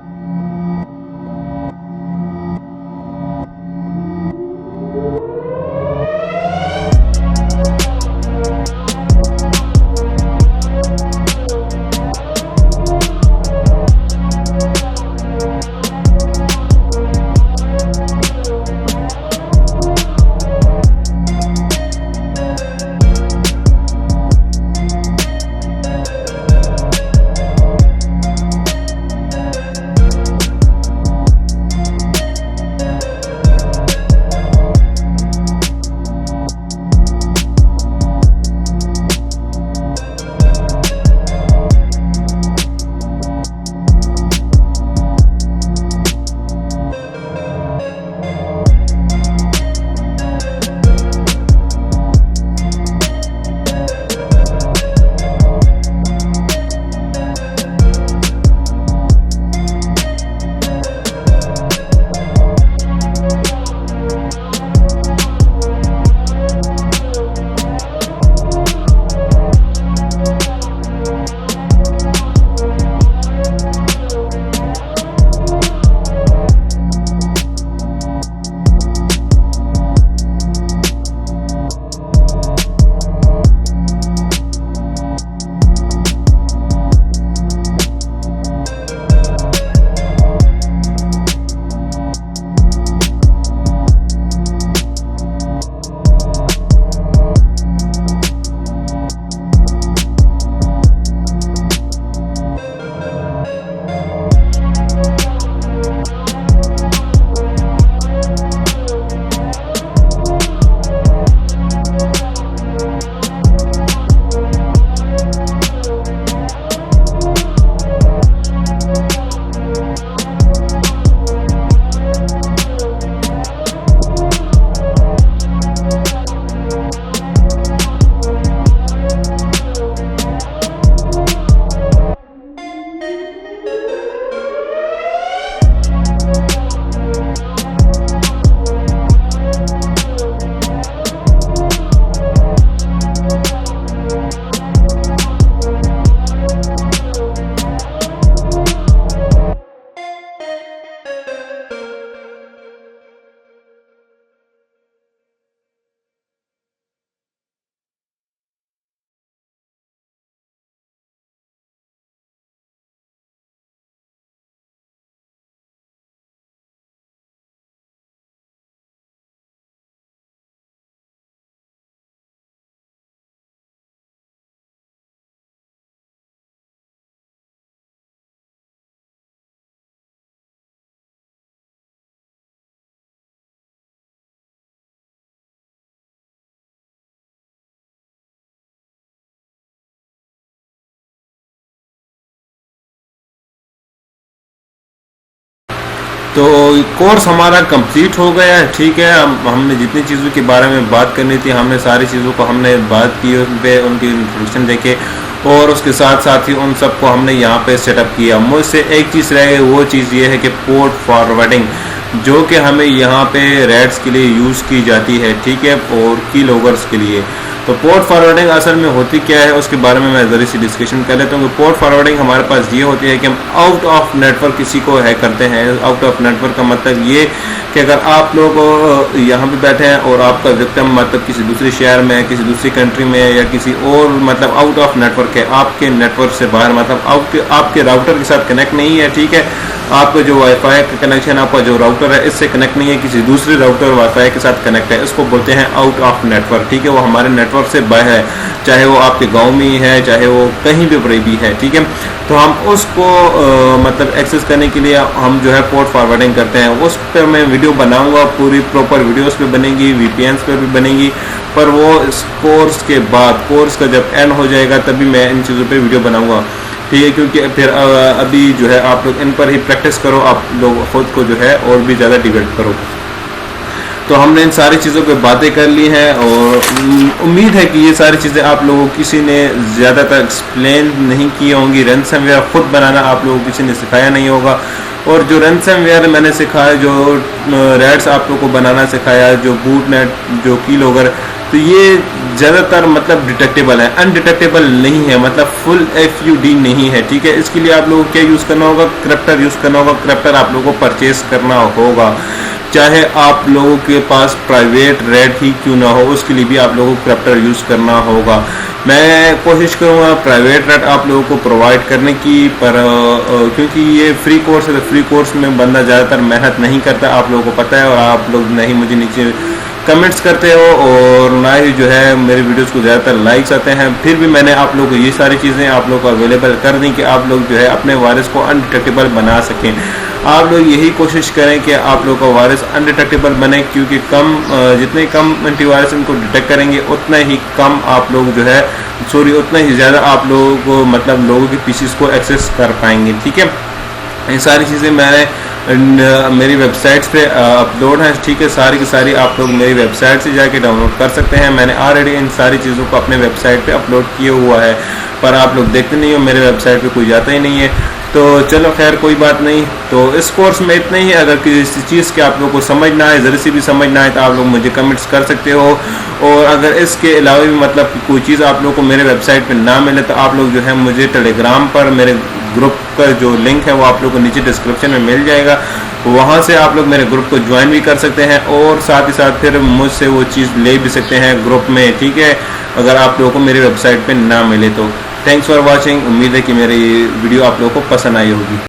तो कोर्स हमारा कंप्लीट हो गया है, ठीक है। हमने जितनी चीज़ों के बारे में बात करनी थी हमने सारी चीज़ों को हमने बात की, उन पे उनकी इंट्रोडक्शन देखे और उसके साथ साथ ही उन सबको हमने यहाँ पे सेटअप किया। मुझसे एक चीज़ रह गई, वो चीज़ ये है कि पोर्ट फॉरवर्डिंग जो कि हमें यहाँ पे रेड्स के लिए यूज़ की जाती है, ठीक है, और की लोगर्स के लिए। तो पोर्ट फॉरवर्डिंग असल में होती क्या है उसके बारे में मैं ज़रा सी डिस्कशन कर लेता हूँ। पोर्ट फॉरवर्डिंग हमारे पास ये होती है कि हम आउट ऑफ नेटवर्क किसी को हैक करते हैं। आउट ऑफ नेटवर्क का मतलब ये कि अगर आप लोग यहाँ पे बैठे हैं और आपका विक्टिम मतलब किसी दूसरे शहर में, किसी दूसरी कंट्री में या किसी और मतलब आउट ऑफ नेटवर्क है, आपके नेटवर्क से बाहर मतलब आपके राउटर के साथ कनेक्ट नहीं है, ठीक है, आपका जो वाईफाई का कनेक्शन, आपका जो राउटर है इससे कनेक्ट नहीं है, किसी दूसरे राउटर वाईफाई के साथ कनेक्ट है, इसको बोलते हैं आउट ऑफ नेटवर्क, ठीक है। वो हमारे नेटवर्क से बाहर है, चाहे वो आपके गांव में ही है, चाहे वो कहीं भी है, ठीक है। तो हम उसको मतलब एक्सेस करने के लिए हम जो है पोर्ट फॉरवर्डिंग करते हैं। उस पर मैं वीडियो बनाऊंगा, पूरी प्रॉपर वीडियो उस पर बनेगी, VPNs पर भी बनेगी, पर वो इस कोर्स के बाद, कोर्स का जब एंड हो जाएगा तभी मैं इन चीज़ों पे वीडियो बनाऊंगा, ठीक है, क्योंकि फिर अभी जो है आप लोग इन पर ही प्रैक्टिस करो, आप लोग खुद को जो है और भी ज़्यादा डेवलप करो। तो हमने इन सारी चीज़ों पे बातें कर ली हैं और उम्मीद है कि ये सारी चीज़ें आप लोगों को किसी ने ज़्यादातर एक्सप्लेन नहीं की होंगी। रैनसमवेयर खुद बनाना आप लोगों को किसी ने सिखाया नहीं होगा, और जो रैनसमवेयर मैंने सिखाया, जो रैट्स आप लोगों को बनाना सिखाया, जो बूटनेट, जो कीलॉगर, तो ये ज़्यादातर मतलब डिटेक्टेबल है, अनडिटेक्टेबल नहीं है, मतलब फुल FUD नहीं है, ठीक है। इसके लिए आप लोगों को क्या यूज़ करना होगा, क्रिप्टर यूज़ करना होगा। क्रिप्टर आप लोगों को परचेस करना होगा, चाहे आप लोगों के पास प्राइवेट रेड ही क्यों ना हो, उसके लिए भी आप लोगों को क्रिप्टर यूज़ करना होगा। मैं कोशिश करूँगा प्राइवेट रेड आप लोगों को प्रोवाइड करने की, पर क्योंकि ये फ्री कोर्स है तो फ्री कोर्स में बंदा ज़्यादातर मेहनत नहीं करता, आप लोगों को पता है, और आप लोग नहीं मुझे नीचे कमेंट्स करते हो और ना ही जो है मेरे वीडियोस को ज़्यादातर लाइक्स आते हैं। फिर भी मैंने आप लोगों को ये सारी चीज़ें आप लोगों को अवेलेबल कर दी कि आप लोग जो है अपने वायरस को अनडिटेक्टेबल बना सकें। आप लोग यही कोशिश करें कि आप लोग का वायरस अनडिटेक्टेबल बने, क्योंकि जितने कम एंटीवायरस इनको डिटेक्ट करेंगे उतना ही कम आप लोग जो है उतना ही ज़्यादा आप लोगों को मतलब लोगों के पीसीस को एक्सेस कर पाएंगे, ठीक है। ये सारी चीज़ें मैंने मेरी वेबसाइट्स पे अपलोड हैं, ठीक है, सारी की सारी आप लोग मेरी वेबसाइट से जाके डाउनलोड कर सकते हैं। मैंने ऑलरेडी इन सारी चीज़ों को अपने वेबसाइट पे अपलोड किया हुआ है, पर आप लोग देखते नहीं हो, मेरे वेबसाइट पे कोई जाता ही नहीं है। तो चलो खैर कोई बात नहीं। तो इस कोर्स में इतना ही है। अगर किसी चीज़ के आप लोगों को समझना है, ज़रा सी भी समझना है, तो आप लोग मुझे कमेंट्स कर सकते हो। और अगर इसके अलावा भी मतलब कोई चीज़ आप लोगों को मेरे वेबसाइट पे ना मिले तो आप लोग जो है मुझे टेलीग्राम पर मेरे ग्रुप का जो लिंक है वो आप लोग को नीचे डिस्क्रिप्शन में मिल जाएगा, वहाँ से आप लोग मेरे ग्रुप को ज्वाइन भी कर सकते हैं और साथ ही साथ फिर मुझसे वो चीज़ ले भी सकते हैं ग्रुप में, ठीक है, अगर आप लोगों को मेरी वेबसाइट पे ना मिले तो। Thanks for watching. उम्मीद है कि मेरी वीडियो आप लोगों को पसंद आई होगी।